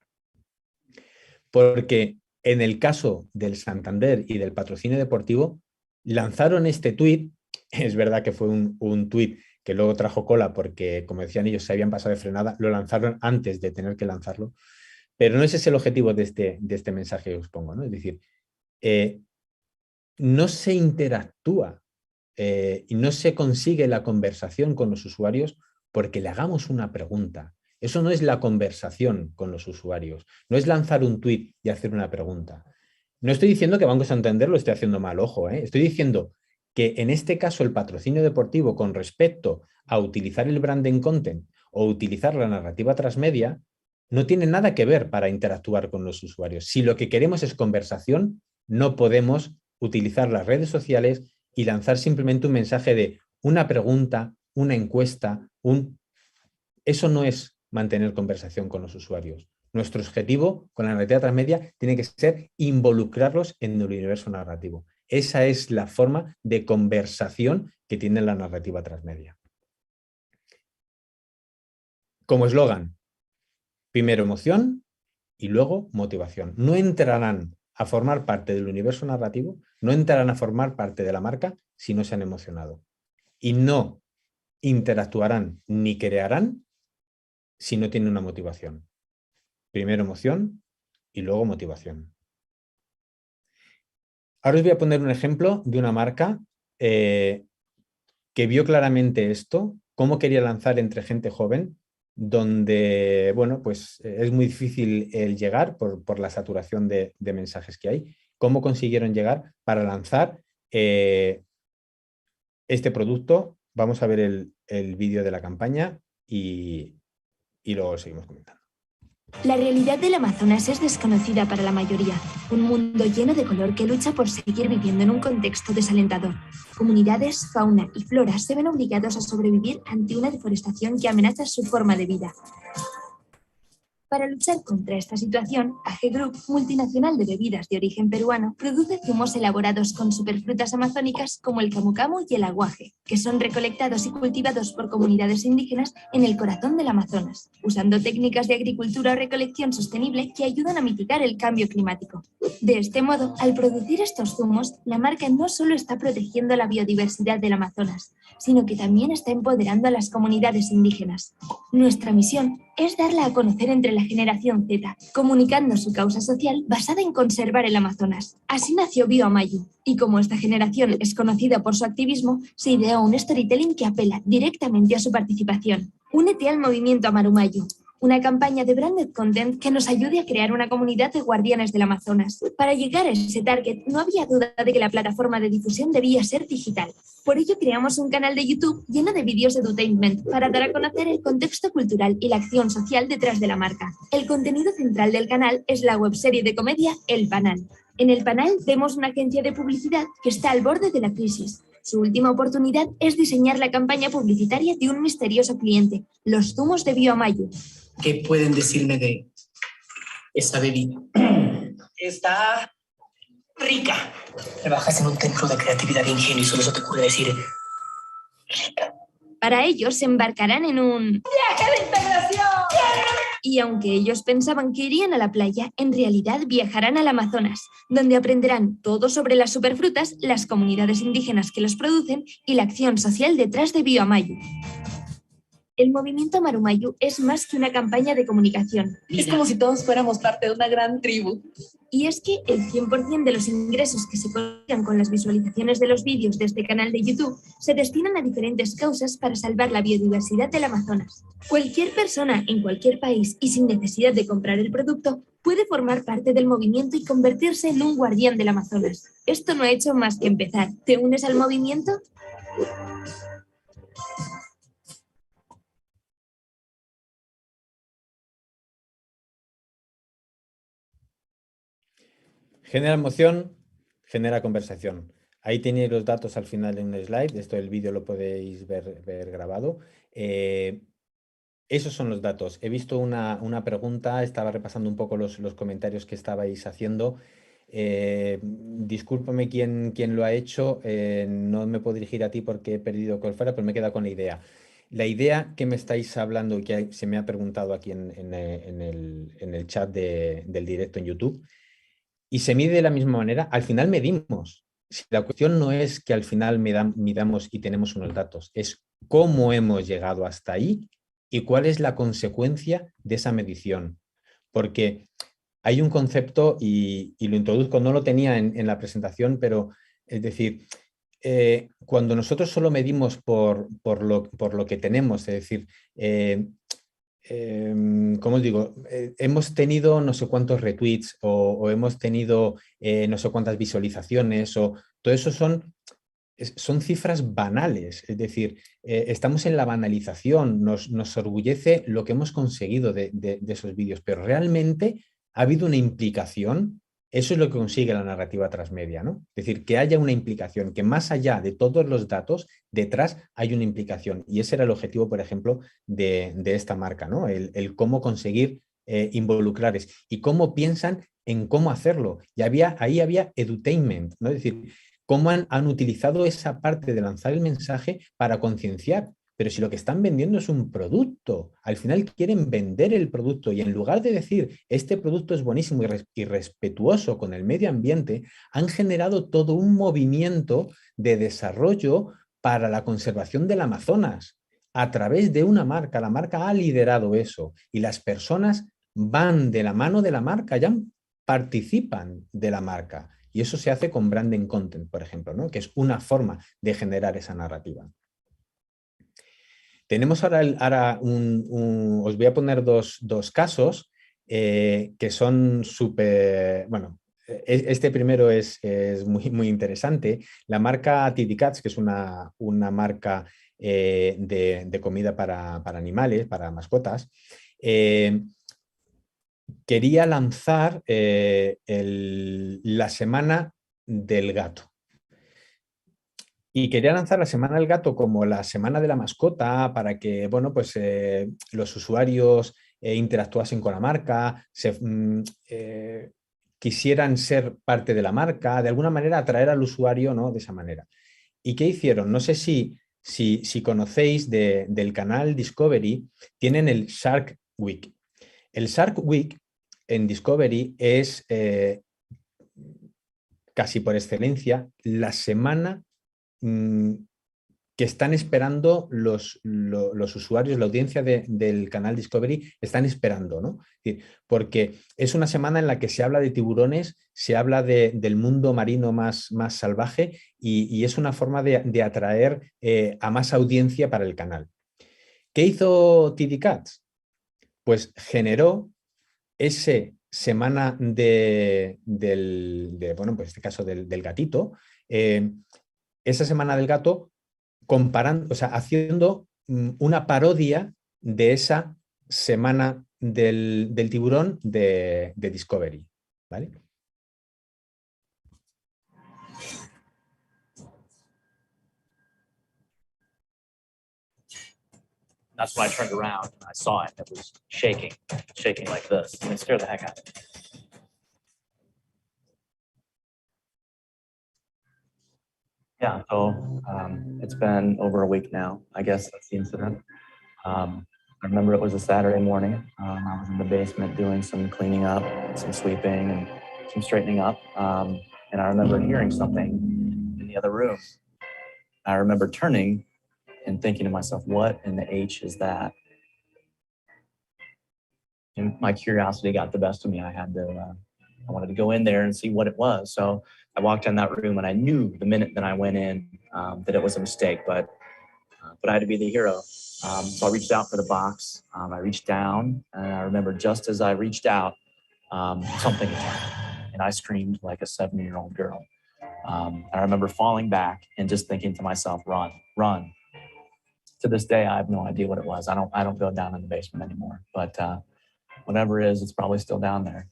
Porque en el caso del Santander y del patrocinio deportivo, lanzaron este tuit. Es verdad que fue un tuit que luego trajo cola porque, como decían ellos, se habían pasado de frenada, lo lanzaron antes de tener que lanzarlo. Pero no ese es el objetivo de este mensaje que os pongo, ¿no? Es decir, no se interactúa y no se consigue la conversación con los usuarios porque le hagamos una pregunta. Eso no es la conversación con los usuarios, no es lanzar un tuit y hacer una pregunta. No estoy diciendo que Banco Santander lo esté haciendo mal, ojo, estoy diciendo que en este caso el patrocinio deportivo con respecto a utilizar el branding content o utilizar la narrativa transmedia no tiene nada que ver para interactuar con los usuarios. Si lo que queremos es conversación, no podemos utilizar las redes sociales y lanzar simplemente un mensaje de una pregunta, una encuesta, Eso no es mantener conversación con los usuarios. Nuestro objetivo con la narrativa transmedia tiene que ser involucrarlos en el universo narrativo. Esa es la forma de conversación que tiene la narrativa transmedia. Como eslogan, primero emoción y luego motivación. No entrarán a formar parte del universo narrativo, no entrarán a formar parte de la marca si no se han emocionado. Y no interactuarán ni crearán si no tienen una motivación. Primero emoción y luego motivación. Ahora os voy a poner un ejemplo de una marca que vio claramente esto, cómo quería lanzar entre gente joven, donde, bueno, pues es muy difícil el llegar por la saturación de mensajes que hay. Cómo consiguieron llegar para lanzar este producto. Vamos a ver el vídeo de la campaña y luego seguimos comentando. La realidad del Amazonas es desconocida para la mayoría. Un mundo lleno de color que lucha por seguir viviendo en un contexto desalentador. Comunidades, fauna y flora se ven obligados a sobrevivir ante una deforestación que amenaza su forma de vida. Para luchar contra esta situación, AG Group, multinacional de bebidas de origen peruano, produce zumos elaborados con superfrutas amazónicas como el camu camu y el aguaje, que son recolectados y cultivados por comunidades indígenas en el corazón del Amazonas, usando técnicas de agricultura o recolección sostenible que ayudan a mitigar el cambio climático. De este modo, al producir estos zumos, la marca no solo está protegiendo la biodiversidad del Amazonas, sino que también está empoderando a las comunidades indígenas. Nuestra misión es darla a conocer entre la generación Z, comunicando su causa social basada en conservar el Amazonas. Así nació Bioamayu, y como esta generación es conocida por su activismo, se ideó un storytelling que apela directamente a su participación. Únete al movimiento Amarumayu, una campaña de branded content que nos ayude a crear una comunidad de guardianes del Amazonas. Para llegar a ese target, no había duda de que la plataforma de difusión debía ser digital. Por ello creamos un canal de YouTube lleno de vídeos de edutainment para dar a conocer el contexto cultural y la acción social detrás de la marca. El contenido central del canal es la webserie de comedia El Panal. En El Panal vemos una agencia de publicidad que está al borde de la crisis. Su última oportunidad es diseñar la campaña publicitaria de un misterioso cliente, los zumos de Bioamayu. ¿Qué pueden decirme de esa bebida? Está rica. Trabajas en un templo de creatividad e ingenio y solo eso te ocurre decir rica. Para ello se embarcarán en un ¡Viaje de integración! Y aunque ellos pensaban que irían a la playa, en realidad viajarán al Amazonas, donde aprenderán todo sobre las superfrutas, las comunidades indígenas que los producen y la acción social detrás de Bioamayu. El movimiento Amarumayu es más que una campaña de comunicación. Es como si todos fuéramos parte de una gran tribu. Y es que el 100% de los ingresos que se consigan con las visualizaciones de los vídeos de este canal de YouTube se destinan a diferentes causas para salvar la biodiversidad del Amazonas. Cualquier persona en cualquier país y sin necesidad de comprar el producto puede formar parte del movimiento y convertirse en un guardián del Amazonas. Esto no ha hecho más que empezar. ¿Te unes al movimiento? Genera emoción, genera conversación. Ahí tenéis los datos al final en el slide. Esto el vídeo lo podéis ver grabado. Esos son los datos. He visto una pregunta, estaba repasando un poco los comentarios que estabais haciendo. Discúlpame quién lo ha hecho. No me puedo dirigir a ti porque he perdido cuál fuera, pero me he quedado con la idea. La idea que me estáis hablando, que se me ha preguntado aquí en el chat del directo en YouTube, y se mide de la misma manera, al final medimos. Si la cuestión no es que al final midamos y tenemos unos datos, es cómo hemos llegado hasta ahí y cuál es la consecuencia de esa medición. Porque hay un concepto, y lo introduzco, no lo tenía en la presentación, pero es decir, cuando nosotros solo medimos por lo que tenemos, es decir, ¿cómo os digo? Hemos tenido no sé cuántos retweets o hemos tenido no sé cuántas visualizaciones, o todo eso son cifras banales. Es decir, estamos en la banalización, nos orgullece lo que hemos conseguido de esos vídeos, pero realmente ha habido una implicación. Eso es lo que consigue la narrativa transmedia, ¿no? Es decir, que haya una implicación, que más allá de todos los datos, detrás hay una implicación. Y ese era el objetivo, por ejemplo, de esta marca, ¿no? El cómo conseguir involucrarles y cómo piensan en cómo hacerlo. Y ahí había edutainment, ¿no? Es decir, cómo han utilizado esa parte de lanzar el mensaje para concienciar. Pero si lo que están vendiendo es un producto, al final quieren vender el producto y en lugar de decir este producto es buenísimo y respetuoso con el medio ambiente, han generado todo un movimiento de desarrollo para la conservación del Amazonas a través de una marca. La marca ha liderado eso y las personas van de la mano de la marca, participan de la marca. Y eso se hace con branding content, por ejemplo, ¿no? Que es una forma de generar esa narrativa. Tenemos ahora os voy a poner dos casos que son súper, bueno, este primero es muy interesante. La marca TD Cats, que es una marca de comida para animales, para mascotas, quería lanzar la semana del gato. Y quería lanzar la Semana del Gato como la semana de la mascota para que, bueno, pues los usuarios interactuasen con la marca, quisieran ser parte de la marca, de alguna manera atraer al usuario, ¿no? De esa manera. ¿Y qué hicieron? No sé si conocéis del canal Discovery, tienen el Shark Week. El Shark Week en Discovery es casi por excelencia la semana que están esperando los usuarios, la audiencia del canal Discovery están esperando, ¿no? Es decir, porque es una semana en la que se habla de tiburones, se habla del mundo marino más salvaje y es una forma de atraer a más audiencia para el canal. ¿Qué hizo TD Cats? Pues generó ese semana bueno, pues en este caso del gatito, esa semana del gato comparando, o sea, haciendo una parodia de esa semana del tiburón de Discovery, ¿vale? That's when I turned around and I saw it. It was shaking like this. And it scared the heck out of me. Yeah, so it's been over a week now, I guess that's the incident. I remember it was a Saturday morning. I was in the basement doing some cleaning up, some sweeping, and some straightening up. And I remember hearing something in the other room. I remember turning and thinking to myself, what in the H is that? And my curiosity got the best of me. I wanted to go in there and see what it was. So I walked in that room and I knew the minute that I went in that it was a mistake, but I had to be the hero. So I reached out for the box. I reached down and I remember just as I reached out, something happened and I screamed like a 7-year-old girl. I remember falling back and just thinking to myself, run, run. To this day, I have no idea what it was. I don't go down in the basement anymore, but whatever it is, it's probably still down there.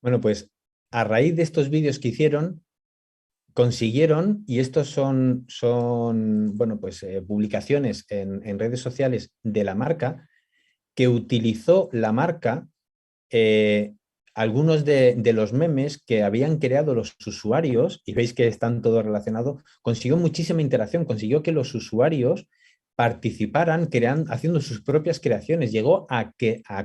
Bueno, pues a raíz de estos vídeos que hicieron, consiguieron, y estos son bueno, pues, publicaciones en redes sociales de la marca, que utilizó la marca algunos de los memes que habían creado los usuarios, y veis que están todos relacionados, consiguió muchísima interacción, consiguió que los usuarios participaran haciendo sus propias creaciones, llegó a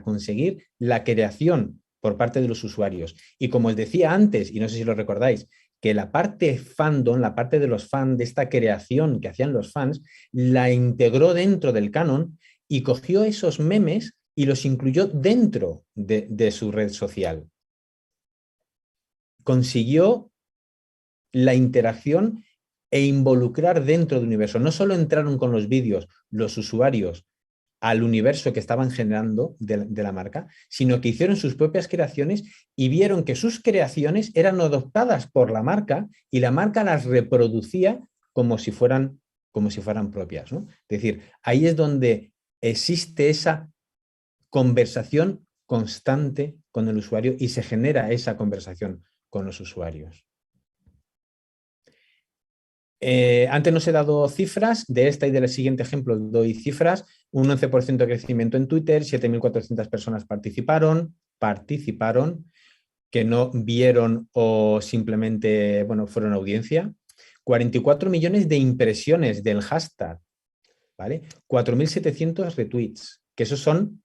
conseguir la creación por parte de los usuarios. Y como os decía antes, y no sé si lo recordáis, que la parte fandom, la parte de los fans, de esta creación que hacían los fans, la integró dentro del canon y cogió esos memes y los incluyó dentro de su red social. Consiguió la interacción e involucrar dentro del universo. No solo entraron con los vídeos los usuarios al universo que estaban generando de la marca, sino que hicieron sus propias creaciones y vieron que sus creaciones eran adoptadas por la marca y la marca las reproducía como si fueran propias, ¿no? Es decir, ahí es donde existe esa conversación constante con el usuario y se genera esa conversación con los usuarios. Antes no os he dado cifras, de esta y del siguiente ejemplo doy cifras, un 11% de crecimiento en Twitter, 7.400 personas participaron, que no vieron o simplemente, bueno, fueron audiencia, 44 millones de impresiones del hashtag, ¿vale? 4.700 retweets, que esos son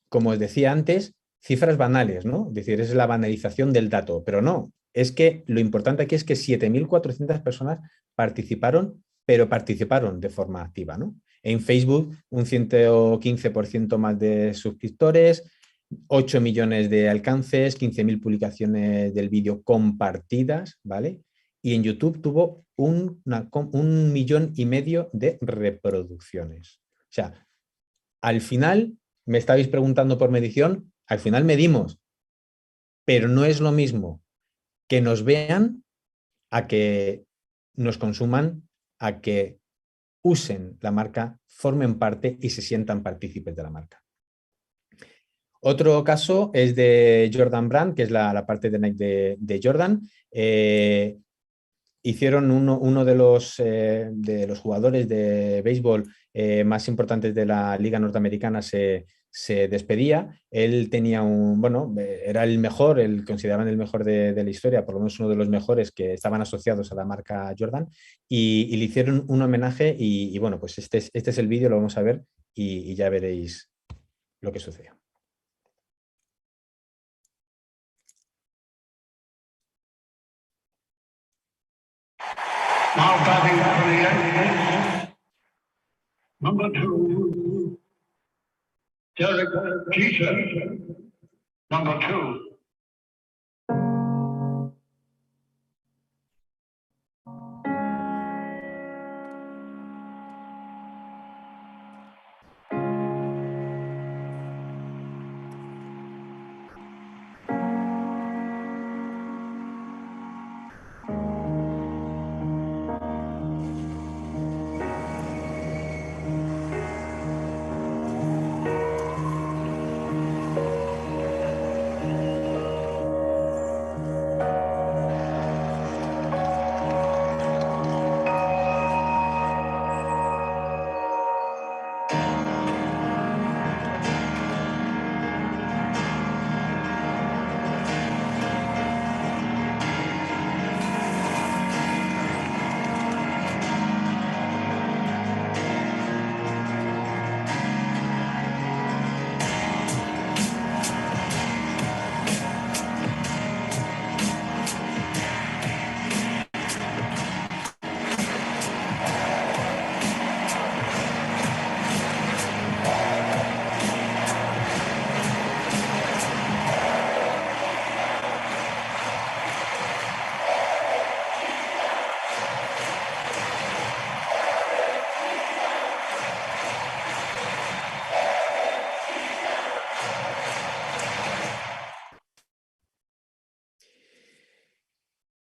como os decía antes, cifras banales, ¿no? Es decir, es la banalización del dato, pero no, es que lo importante aquí es que 7.400 personas participaron, pero participaron de forma activa, ¿no? En Facebook, un 115% más de suscriptores, 8 millones de alcances, 15.000 publicaciones del vídeo compartidas, ¿vale? Y en YouTube tuvo 1,5 millón de reproducciones. O sea, al final, me estabais preguntando por medición, al final medimos, pero no es lo mismo que nos vean a que nos consuman, a que usen la marca, formen parte y se sientan partícipes de la marca. Otro caso es de Jordan Brand, que es la parte de Nike de Jordan. Hicieron uno de los jugadores de béisbol más importantes de la liga norteamericana se despedía. Él tenía era el mejor, consideraban el mejor de la historia, por lo menos uno de los mejores que estaban asociados a la marca Jordan, y le hicieron un homenaje y bueno, pues este es el vídeo, lo vamos a ver y ya veréis lo que sucedió. Now batting for the Yankees, number 2, Derek Jeter, number 2.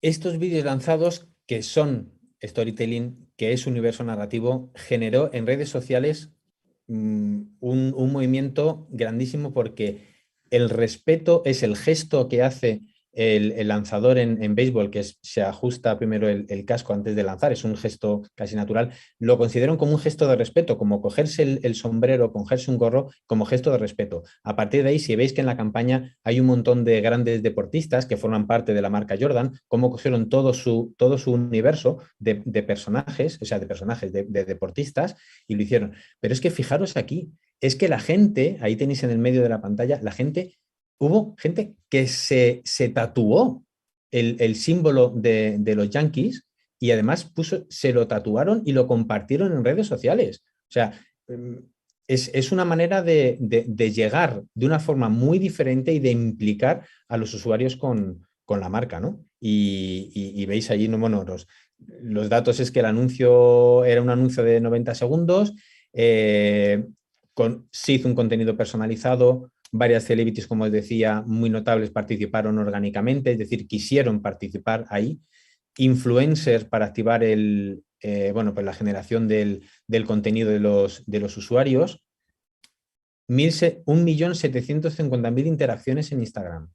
Estos vídeos lanzados, que son storytelling, que es universo narrativo, generó en redes sociales un movimiento grandísimo, porque el respeto es el gesto que hace el lanzador en béisbol, que se ajusta primero el casco antes de lanzar, es un gesto casi natural. Lo consideran como un gesto de respeto, como cogerse el sombrero, cogerse un gorro, como gesto de respeto. A partir de ahí, si veis que en la campaña hay un montón de grandes deportistas que forman parte de la marca Jordan, cómo cogieron todo su universo de personajes, o sea, de deportistas, y lo hicieron. Pero es que fijaros aquí, es que la gente, ahí tenéis en el medio de la pantalla, hubo gente que se tatuó el símbolo de los Yankees, y además se lo tatuaron y lo compartieron en redes sociales. O sea, es una manera de llegar de una forma muy diferente y de implicar a los usuarios con la marca, ¿no? Y veis allí, bueno, los datos es que el anuncio era un anuncio de 90 segundos, se hizo un contenido personalizado. Varias celebrities, como os decía, muy notables, participaron orgánicamente, es decir, quisieron participar ahí. Influencers para activar pues la generación del contenido de los usuarios. 1.750.000 interacciones en Instagram.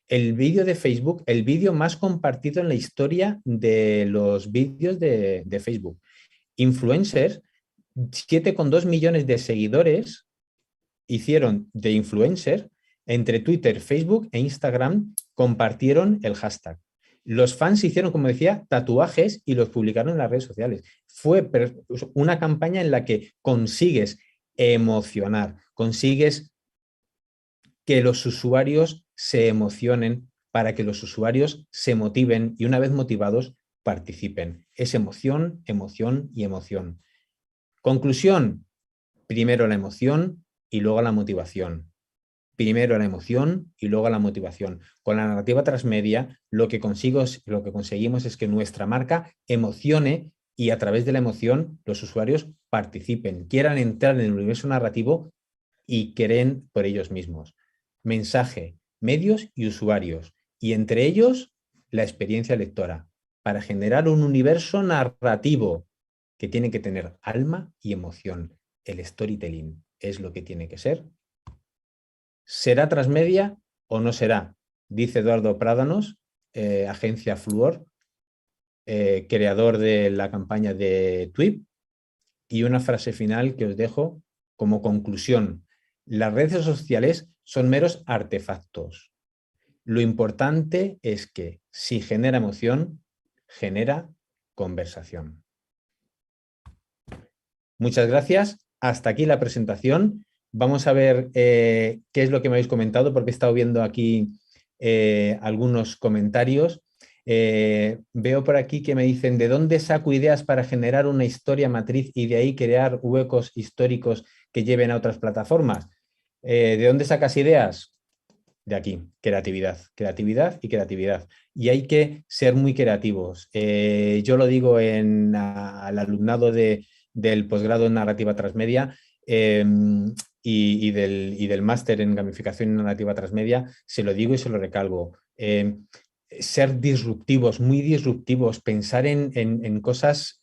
El vídeo de Facebook, el vídeo más compartido en la historia de los vídeos de Facebook. Influencers, 7,2 millones de seguidores hicieron de influencer entre Twitter, Facebook e Instagram, compartieron el hashtag. Los fans hicieron, como decía, tatuajes y los publicaron en las redes sociales. Fue una campaña en la que consigues emocionar, consigues que los usuarios se emocionen, para que los usuarios se motiven y una vez motivados participen. Es emoción, emoción y emoción. Conclusión, primero la emoción y luego la motivación. Primero la emoción y luego la motivación. Con la narrativa transmedia lo que conseguimos es que nuestra marca emocione y a través de la emoción los usuarios participen, quieran entrar en el universo narrativo y creen por ellos mismos. Mensaje, medios y usuarios, y entre ellos la experiencia lectora, para generar un universo narrativo que tiene que tener alma y emoción. El storytelling es lo que tiene que ser. ¿Será transmedia o no será? Dice Eduardo Prádanos, agencia Fluor, creador de la campaña de TWIP, y una frase final que os dejo como conclusión. Las redes sociales son meros artefactos. Lo importante es que si genera emoción, genera conversación. Muchas gracias. Hasta aquí la presentación. Vamos a ver qué es lo que me habéis comentado, porque he estado viendo aquí algunos comentarios. Veo por aquí que me dicen: ¿de dónde saco ideas para generar una historia matriz y de ahí crear huecos históricos que lleven a otras plataformas? ¿De dónde sacas ideas? De aquí, creatividad, creatividad y creatividad. Y hay que ser muy creativos. Yo lo digo al alumnado del posgrado en narrativa transmedia y del máster en gamificación y narrativa transmedia, se lo digo y se lo recalco. Ser disruptivos, muy disruptivos, pensar en cosas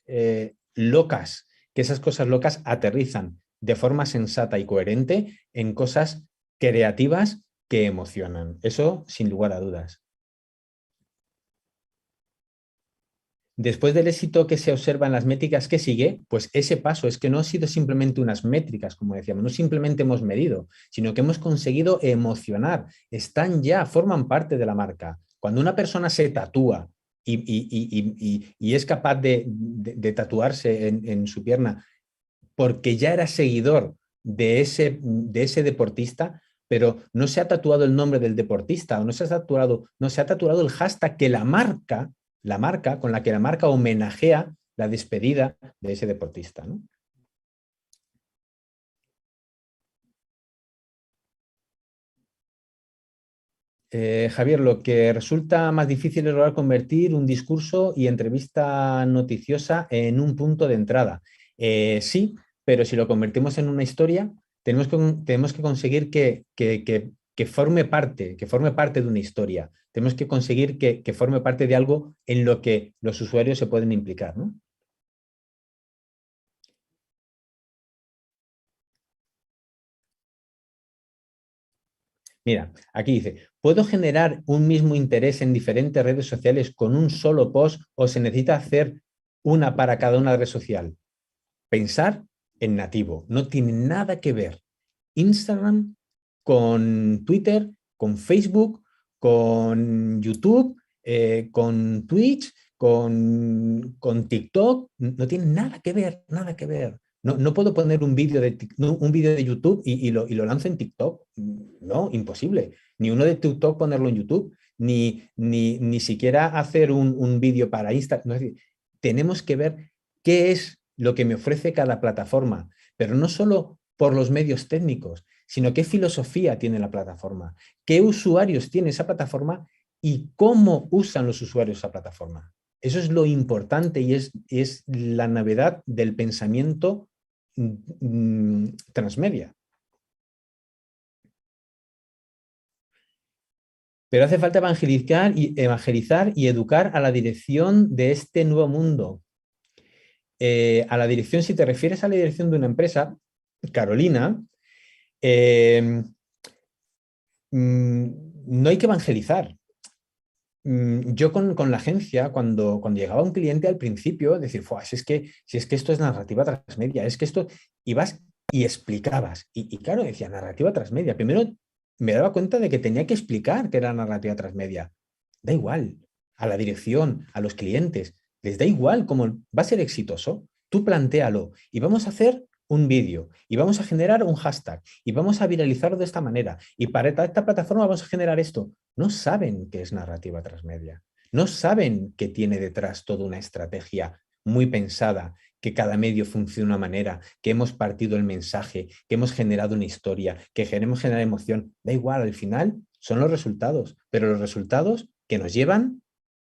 locas, que esas cosas locas aterrizan de forma sensata y coherente en cosas creativas que emocionan. Eso sin lugar a dudas. Después del éxito que se observa en las métricas que sigue, pues ese paso es que no ha sido simplemente unas métricas, como decíamos, no simplemente hemos medido, sino que hemos conseguido emocionar. Están ya, forman parte de la marca. Cuando una persona se tatúa y es capaz de tatuarse en su pierna porque ya era seguidor de ese deportista, pero no se ha tatuado el nombre del deportista o no se ha tatuado el hashtag que la marca con la que la marca homenajea la despedida de ese deportista, ¿no? Javier, lo que resulta más difícil es lograr convertir un discurso y entrevista noticiosa en un punto de entrada. Sí, pero si lo convertimos en una historia, tenemos que conseguir que forme parte de una historia. Tenemos que conseguir que forme parte de algo en lo que los usuarios se pueden implicar, ¿no? Mira, aquí dice: ¿puedo generar un mismo interés en diferentes redes sociales con un solo post o se necesita hacer una para cada una red social? Pensar en nativo. No tiene nada que ver Instagram con Twitter, con Facebook, con YouTube, con Twitch, con TikTok. No tiene nada que ver, nada que ver. No puedo poner un vídeo de YouTube y lo lanzo en TikTok. No, imposible. Ni uno de TikTok ponerlo en YouTube, ni siquiera hacer un vídeo para Instagram. No, es decir, tenemos que ver qué es lo que me ofrece cada plataforma, pero no solo por los medios técnicos, sino qué filosofía tiene la plataforma, qué usuarios tiene esa plataforma y cómo usan los usuarios esa plataforma. Eso es lo importante y es la novedad del pensamiento transmedia. Pero hace falta evangelizar y educar a la dirección de este nuevo mundo. A la dirección, si te refieres a la dirección de una empresa, Carolina, no hay que evangelizar. Yo con la agencia, cuando llegaba un cliente al principio, decir, si es que esto es narrativa transmedia, es que esto, ibas y explicabas. Y claro, decía narrativa transmedia. Primero me daba cuenta de que tenía que explicar qué era narrativa transmedia. Da igual, a la dirección, a los clientes, les da igual cómo va a ser exitoso. Tú plantéalo y vamos a hacer un vídeo y vamos a generar un hashtag y vamos a viralizarlo de esta manera y para esta plataforma vamos a generar esto. No saben qué es narrativa transmedia. No saben que tiene detrás toda una estrategia muy pensada, que cada medio funciona de una manera, que hemos partido el mensaje, que hemos generado una historia, que queremos generar emoción. Da igual, al final son los resultados, pero los resultados que nos llevan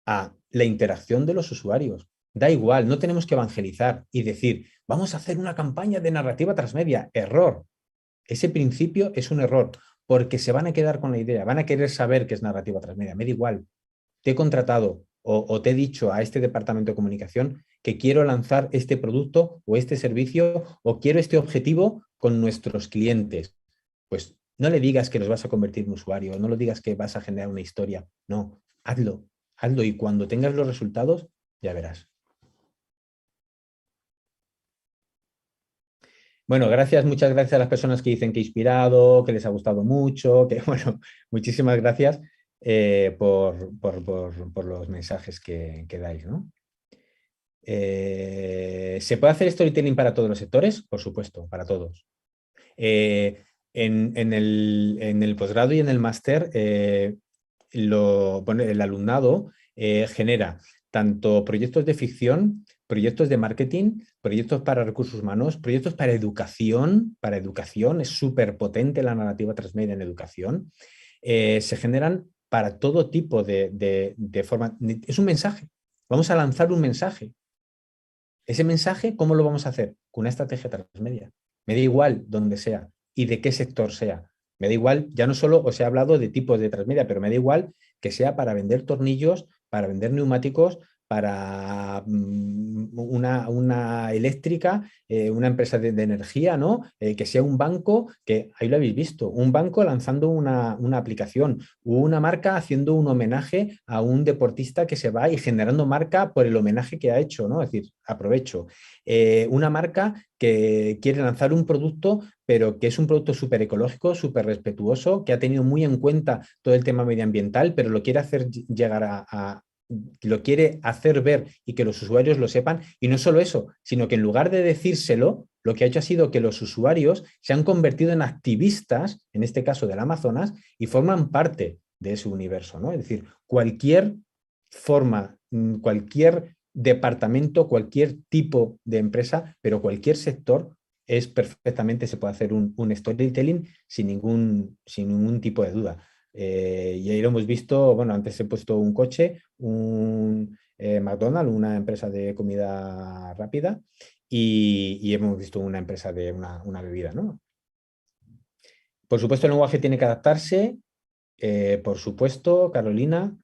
a la interacción de los usuarios. Da igual, no tenemos que evangelizar y decir, vamos a hacer una campaña de narrativa transmedia. Error. Ese principio es un error, porque se van a quedar con la idea, van a querer saber qué es narrativa transmedia. Me da igual. Te he contratado o te he dicho a este departamento de comunicación que quiero lanzar este producto o este servicio o quiero este objetivo con nuestros clientes. Pues no le digas que los vas a convertir en usuario, no le digas que vas a generar una historia. No, hazlo, hazlo y cuando tengas los resultados ya verás. Bueno, muchas gracias a las personas que dicen que he inspirado, que les ha gustado mucho, que bueno, muchísimas gracias por los mensajes que dais, ¿no? ¿Se puede hacer storytelling para todos los sectores? Por supuesto, para todos. En el posgrado y en el máster, el alumnado genera tanto proyectos de ficción, proyectos de marketing, proyectos para recursos humanos, proyectos para educación. Para educación es súper potente la narrativa transmedia en educación. Se generan para todo tipo de forma. Es un mensaje. Vamos a lanzar un mensaje. Ese mensaje, ¿cómo lo vamos a hacer? Con una estrategia transmedia. Me da igual donde sea y de qué sector sea. Me da igual, ya no solo os he hablado de tipos de transmedia, pero me da igual que sea para vender tornillos, para vender neumáticos, para una eléctrica, una empresa de energía, ¿no? Que sea un banco, que ahí lo habéis visto, un banco lanzando una aplicación, una marca haciendo un homenaje a un deportista que se va y generando marca por el homenaje que ha hecho, ¿no? Es decir, aprovecho. Una marca que quiere lanzar un producto, pero que es un producto súper ecológico, súper respetuoso, que ha tenido muy en cuenta todo el tema medioambiental, pero lo quiere hacer llegar lo quiere hacer ver y que los usuarios lo sepan. Y no solo eso, sino que en lugar de decírselo, lo que ha hecho ha sido que los usuarios se han convertido en activistas, en este caso del Amazonas, y forman parte de ese universo, ¿no? Es decir, cualquier forma, cualquier departamento, cualquier tipo de empresa, pero cualquier sector es perfectamente, se puede hacer un storytelling sin ningún tipo de duda. Y ahí lo hemos visto, bueno, antes he puesto un coche, un McDonald's, una empresa de comida rápida, y hemos visto una empresa de una bebida, ¿no? Por supuesto, el lenguaje tiene que adaptarse, por supuesto, Carolina.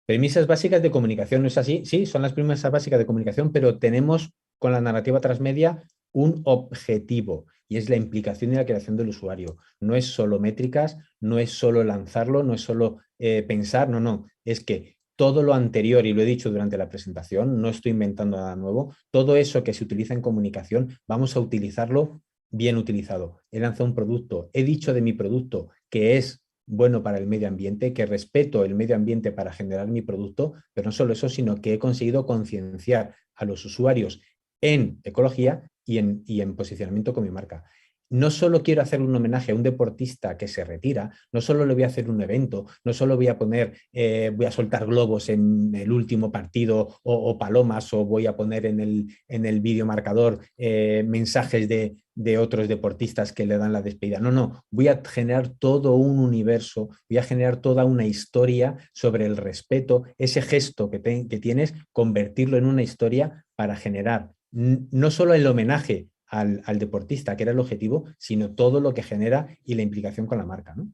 Premisas básicas de comunicación, ¿no es así? Sí, son las premisas básicas de comunicación, pero tenemos con la narrativa transmedia un objetivo y es la implicación y la creación del usuario. No es solo métricas, no es solo lanzarlo, no es solo pensar, no, es que todo lo anterior, y lo he dicho durante la presentación, no estoy inventando nada nuevo, todo eso que se utiliza en comunicación, vamos a utilizarlo bien utilizado. He lanzado un producto, he dicho de mi producto que es bueno para el medio ambiente, que respeto el medio ambiente para generar mi producto, pero no solo eso, sino que he conseguido concienciar a los usuarios en ecología y en posicionamiento con mi marca. No solo quiero hacer un homenaje a un deportista que se retira, no solo le voy a hacer un evento, no solo voy a voy a soltar globos en el último partido o palomas, o voy a poner en el vídeo marcador mensajes de otros deportistas que le dan la despedida. No, voy a generar todo un universo, voy a generar toda una historia sobre el respeto, ese gesto que tienes, convertirlo en una historia para generar no solo el homenaje al deportista, que era el objetivo, sino todo lo que genera y la implicación con la marca, ¿no?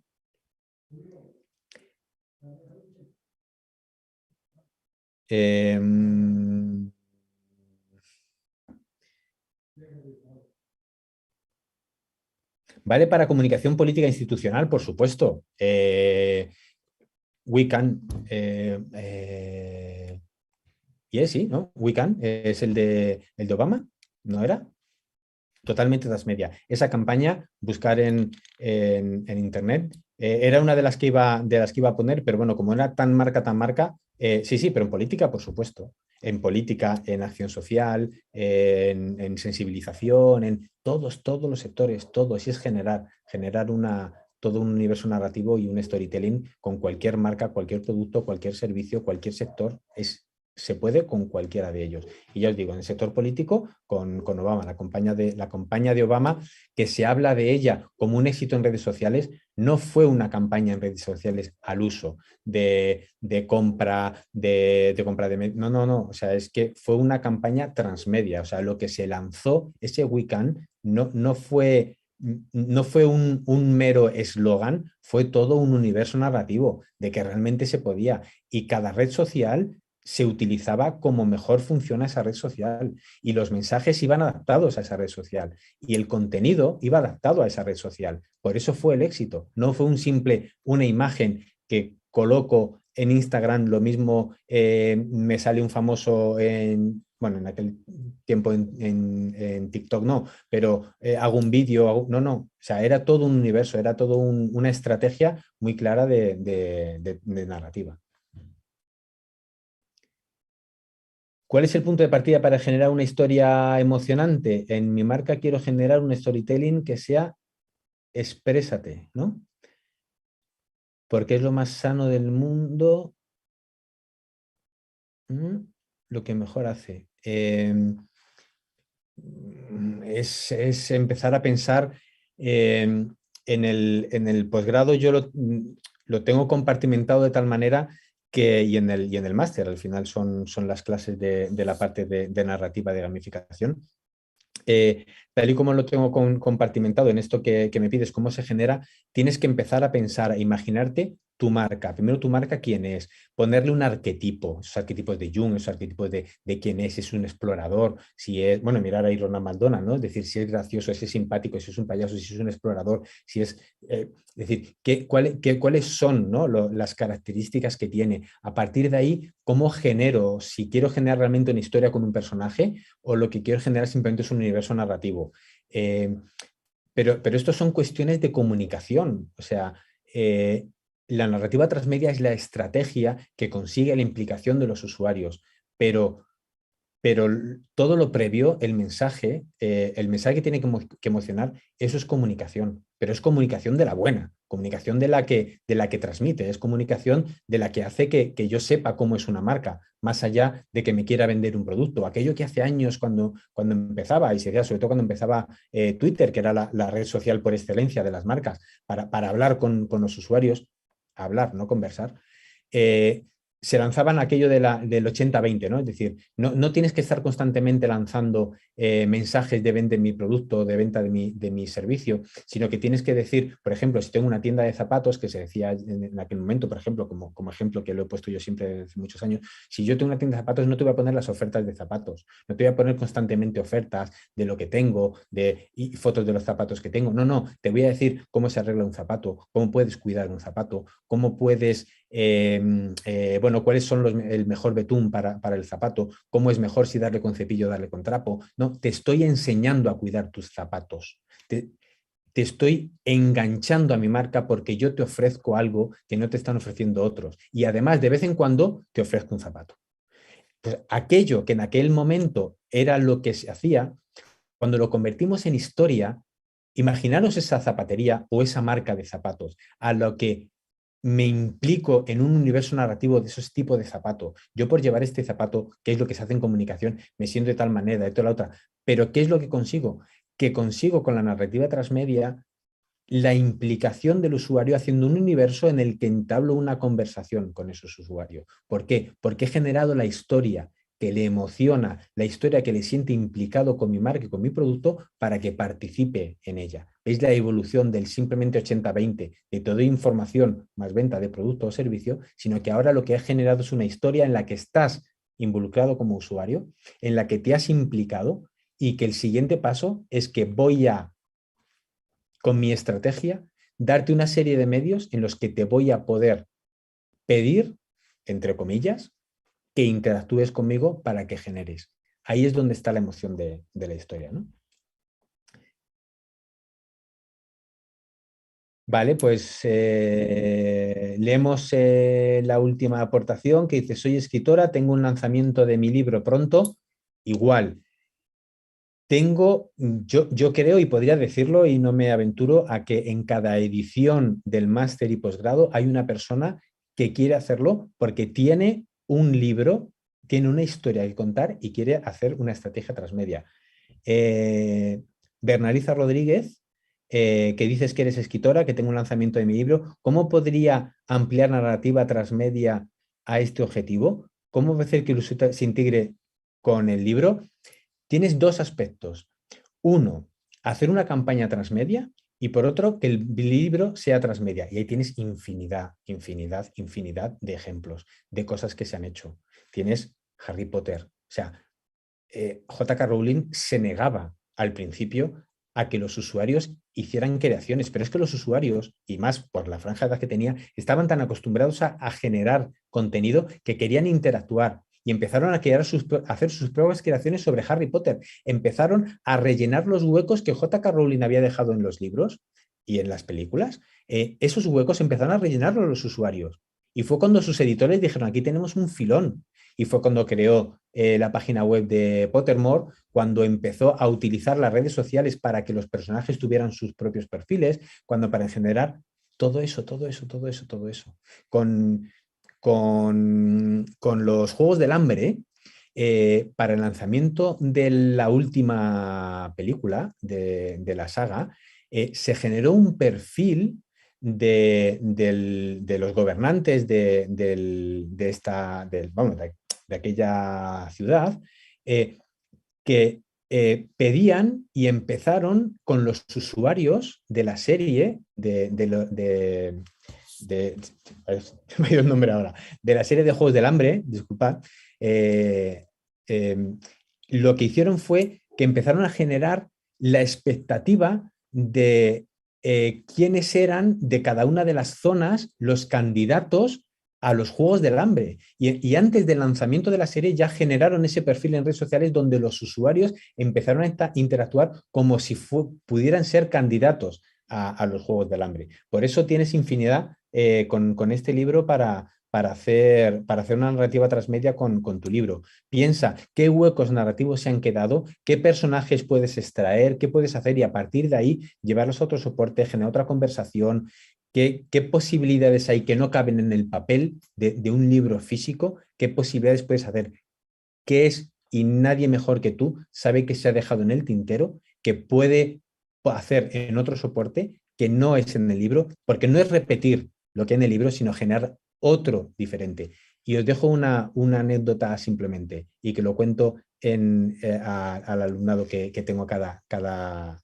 Vale para comunicación política institucional, por supuesto. We Can. Sí, ¿no? We Can es el de Obama, ¿no era? Totalmente transmedia. Esa campaña, buscar en internet, era una de las que iba a poner, pero bueno, como era tan marca, sí, pero en política, por supuesto. En política, en acción social, en sensibilización, en todos los sectores, todo. Y es generar todo un universo narrativo y un storytelling con cualquier marca, cualquier producto, cualquier servicio, cualquier sector. Se puede con cualquiera de ellos. Y ya os digo, en el sector político, con Obama, la campaña de Obama, que se habla de ella como un éxito en redes sociales, no fue una campaña en redes sociales al uso de compra, no. O sea, es que fue una campaña transmedia. O sea, lo que se lanzó, ese weekend, no fue un mero eslogan, fue todo un universo narrativo de que realmente se podía. Y cada red social se utilizaba como mejor funciona esa red social y los mensajes iban adaptados a esa red social y el contenido iba adaptado a esa red social. Por eso fue el éxito. No fue una imagen que coloco en Instagram, lo mismo me sale un famoso en aquel tiempo en TikTok no, pero hago un vídeo, no. O sea, era todo un universo, era todo una estrategia muy clara de narrativa. ¿Cuál es el punto de partida para generar una historia emocionante? En mi marca quiero generar un storytelling que sea exprésate, ¿no? Porque es lo más sano del mundo, lo que mejor hace. Es empezar a pensar en el posgrado. Yo lo tengo compartimentado de tal manera que, y en el máster, al final son las clases de la parte de narrativa de gamificación. Tal y como lo tengo compartimentado en esto que me pides, cómo se genera, tienes que empezar a pensar, a imaginarte tu marca. Primero, tu marca, ¿quién es? Ponerle un arquetipo, esos arquetipos de Jung, esos arquetipos de quién es un explorador, si es, bueno, mirar a Ronald McDonald, ¿no? Es decir, si es gracioso, si es simpático, si es un payaso, si es un explorador, si es, decir, cuáles son, ¿no? las características que tiene. A partir de ahí, ¿cómo genero? Si quiero generar realmente una historia con un personaje o lo que quiero generar simplemente es un universo narrativo. Pero esto son cuestiones de comunicación. O sea, la narrativa transmedia es la estrategia que consigue la implicación de los usuarios, pero todo lo previo, el mensaje que tiene que emocionar, eso es comunicación, pero es comunicación de la buena, comunicación de la que transmite, es comunicación de la que hace que yo sepa cómo es una marca, más allá de que me quiera vender un producto. Aquello que hace años cuando empezaba, y se decía sobre todo cuando empezaba Twitter, que era la red social por excelencia de las marcas, para hablar con los usuarios, hablar, no conversar, se lanzaban aquello del 80-20, ¿no? Es decir, no tienes que estar constantemente lanzando mensajes de venta de mi producto, de venta de mi servicio, sino que tienes que decir, por ejemplo, si tengo una tienda de zapatos, que se decía en aquel momento, por ejemplo, como ejemplo que lo he puesto yo siempre desde hace muchos años, si yo tengo una tienda de zapatos, no te voy a poner las ofertas de zapatos, no te voy a poner constantemente ofertas de lo que tengo, y fotos de los zapatos que tengo, no, te voy a decir cómo se arregla un zapato, cómo puedes cuidar un zapato, cómo puedes, cuáles son el mejor betún para el zapato, cómo es mejor si darle con cepillo o darle con trapo. No, te estoy enseñando a cuidar tus zapatos. Te estoy enganchando a mi marca porque yo te ofrezco algo que no te están ofreciendo otros. Y además, de vez en cuando, te ofrezco un zapato. Pues aquello que en aquel momento era lo que se hacía, cuando lo convertimos en historia, imaginaros esa zapatería o esa marca de zapatos, a lo que me implico en un universo narrativo de esos tipos de zapatos. Yo por llevar este zapato, ¿qué es lo que se hace en comunicación? Me siento de tal manera, de toda la otra. Pero ¿qué es lo que consigo? Que consigo con la narrativa transmedia la implicación del usuario haciendo un universo en el que entablo una conversación con esos usuarios. ¿Por qué? Porque he generado la historia que le emociona, la historia que le siente implicado con mi marca y con mi producto para que participe en ella. ¿Veis la evolución del simplemente 80-20 de toda información más venta de producto o servicio? Sino que ahora lo que ha generado es una historia en la que estás involucrado como usuario, en la que te has implicado y que el siguiente paso es que voy a, con mi estrategia, darte una serie de medios en los que te voy a poder pedir, entre comillas, que interactúes conmigo para que generes. Ahí es donde está la emoción de la historia, ¿no? Vale, pues leemos la última aportación que dice: soy escritora, tengo un lanzamiento de mi libro pronto. Igual, yo creo y podría decirlo y no me aventuro a que en cada edición del máster y posgrado hay una persona que quiere hacerlo porque tiene un libro, tiene una historia que contar y quiere hacer una estrategia transmedia. Bernaliza Rodríguez, que dices que eres escritora, que tengo un lanzamiento de mi libro, ¿cómo podría ampliar narrativa transmedia a este objetivo? ¿Cómo hacer que se integre con el libro? Tienes dos aspectos. Uno, hacer una campaña transmedia y por otro, que el libro sea transmedia. Y ahí tienes infinidad de ejemplos de cosas que se han hecho. Tienes Harry Potter. O sea, J.K. Rowling se negaba al principio a que los usuarios hicieran creaciones, pero es que los usuarios, y más por la franja de edad que tenía, estaban tan acostumbrados a generar contenido que querían interactuar y empezaron a hacer sus propias creaciones sobre Harry Potter. Empezaron a rellenar los huecos que J.K. Rowling había dejado en los libros y en las películas. Esos huecos empezaron a rellenarlos los usuarios. Y fue cuando sus editores dijeron: aquí tenemos un filón. Y fue cuando creó la página web de Pottermore, cuando empezó a utilizar las redes sociales para que los personajes tuvieran sus propios perfiles, cuando para generar todo eso. Con los Juegos del Hambre, para el lanzamiento de la última película de la saga, se generó un perfil de los gobernantes de aquella ciudad, que pedían y empezaron con los usuarios de la serie me ha ido el nombre ahora, de la serie de Juegos del Hambre, disculpad, lo que hicieron fue que empezaron a generar la expectativa de quiénes eran de cada una de las zonas los candidatos a los Juegos del Hambre. Y antes del lanzamiento de la serie ya generaron ese perfil en redes sociales donde los usuarios empezaron a interactuar como si pudieran ser candidatos a los Juegos del Hambre. Por eso tienes infinidad con este libro para hacer una narrativa transmedia con tu libro. Piensa qué huecos narrativos se han quedado, qué personajes puedes extraer, qué puedes hacer y a partir de ahí llevarlos a otro soporte, generar otra conversación. ¿Qué posibilidades hay que no caben en el papel de un libro físico? ¿Qué posibilidades puedes hacer? ¿Qué es? Y nadie mejor que tú sabe que se ha dejado en el tintero, que puede hacer en otro soporte que no es en el libro, porque no es repetir lo que hay en el libro, sino generar otro diferente. Y os dejo una anécdota simplemente y que lo cuento al alumnado que tengo cada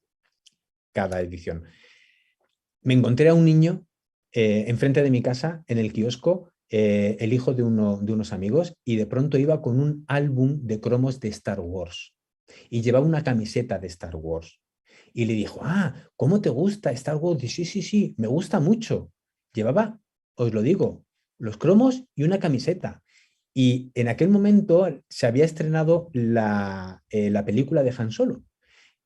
edición. Me encontré a un niño enfrente de mi casa, en el kiosco, el hijo de unos amigos, y de pronto iba con un álbum de cromos de Star Wars y llevaba una camiseta de Star Wars. Y le dijo: ¿cómo te gusta Star Wars? Y sí, me gusta mucho. Llevaba, os lo digo, los cromos y una camiseta. Y en aquel momento se había estrenado la película de Han Solo.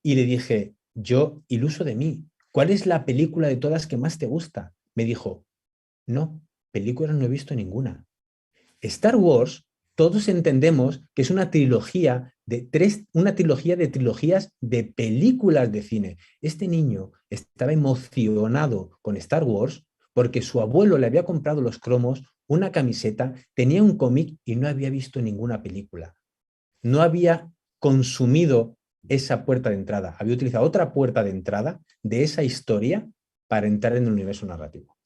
Y le dije, yo, iluso de mí, ¿cuál es la película de todas que más te gusta? Me dijo, no, películas no he visto ninguna. Star Wars, todos entendemos que es una trilogía una trilogía de trilogías de películas de cine. Este niño estaba emocionado con Star Wars porque su abuelo le había comprado los cromos, una camiseta, tenía un cómic y no había visto ninguna película. No había consumido esa puerta de entrada, había utilizado otra puerta de entrada de esa historia para entrar en el universo narrativo.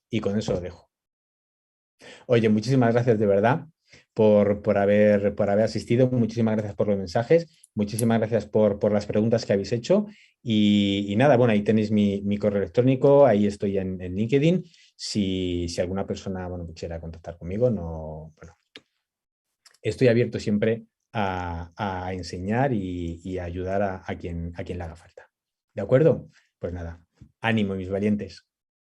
Y con eso lo dejo. Oye, muchísimas gracias de verdad por haber asistido, muchísimas gracias por los mensajes, muchísimas gracias por las preguntas que habéis hecho y nada, bueno, ahí tenéis mi correo electrónico, ahí estoy en LinkedIn, si alguna persona quisiera contactar conmigo, estoy abierto siempre a enseñar y a ayudar a quien le haga falta. ¿De acuerdo? Pues nada, ánimo mis valientes.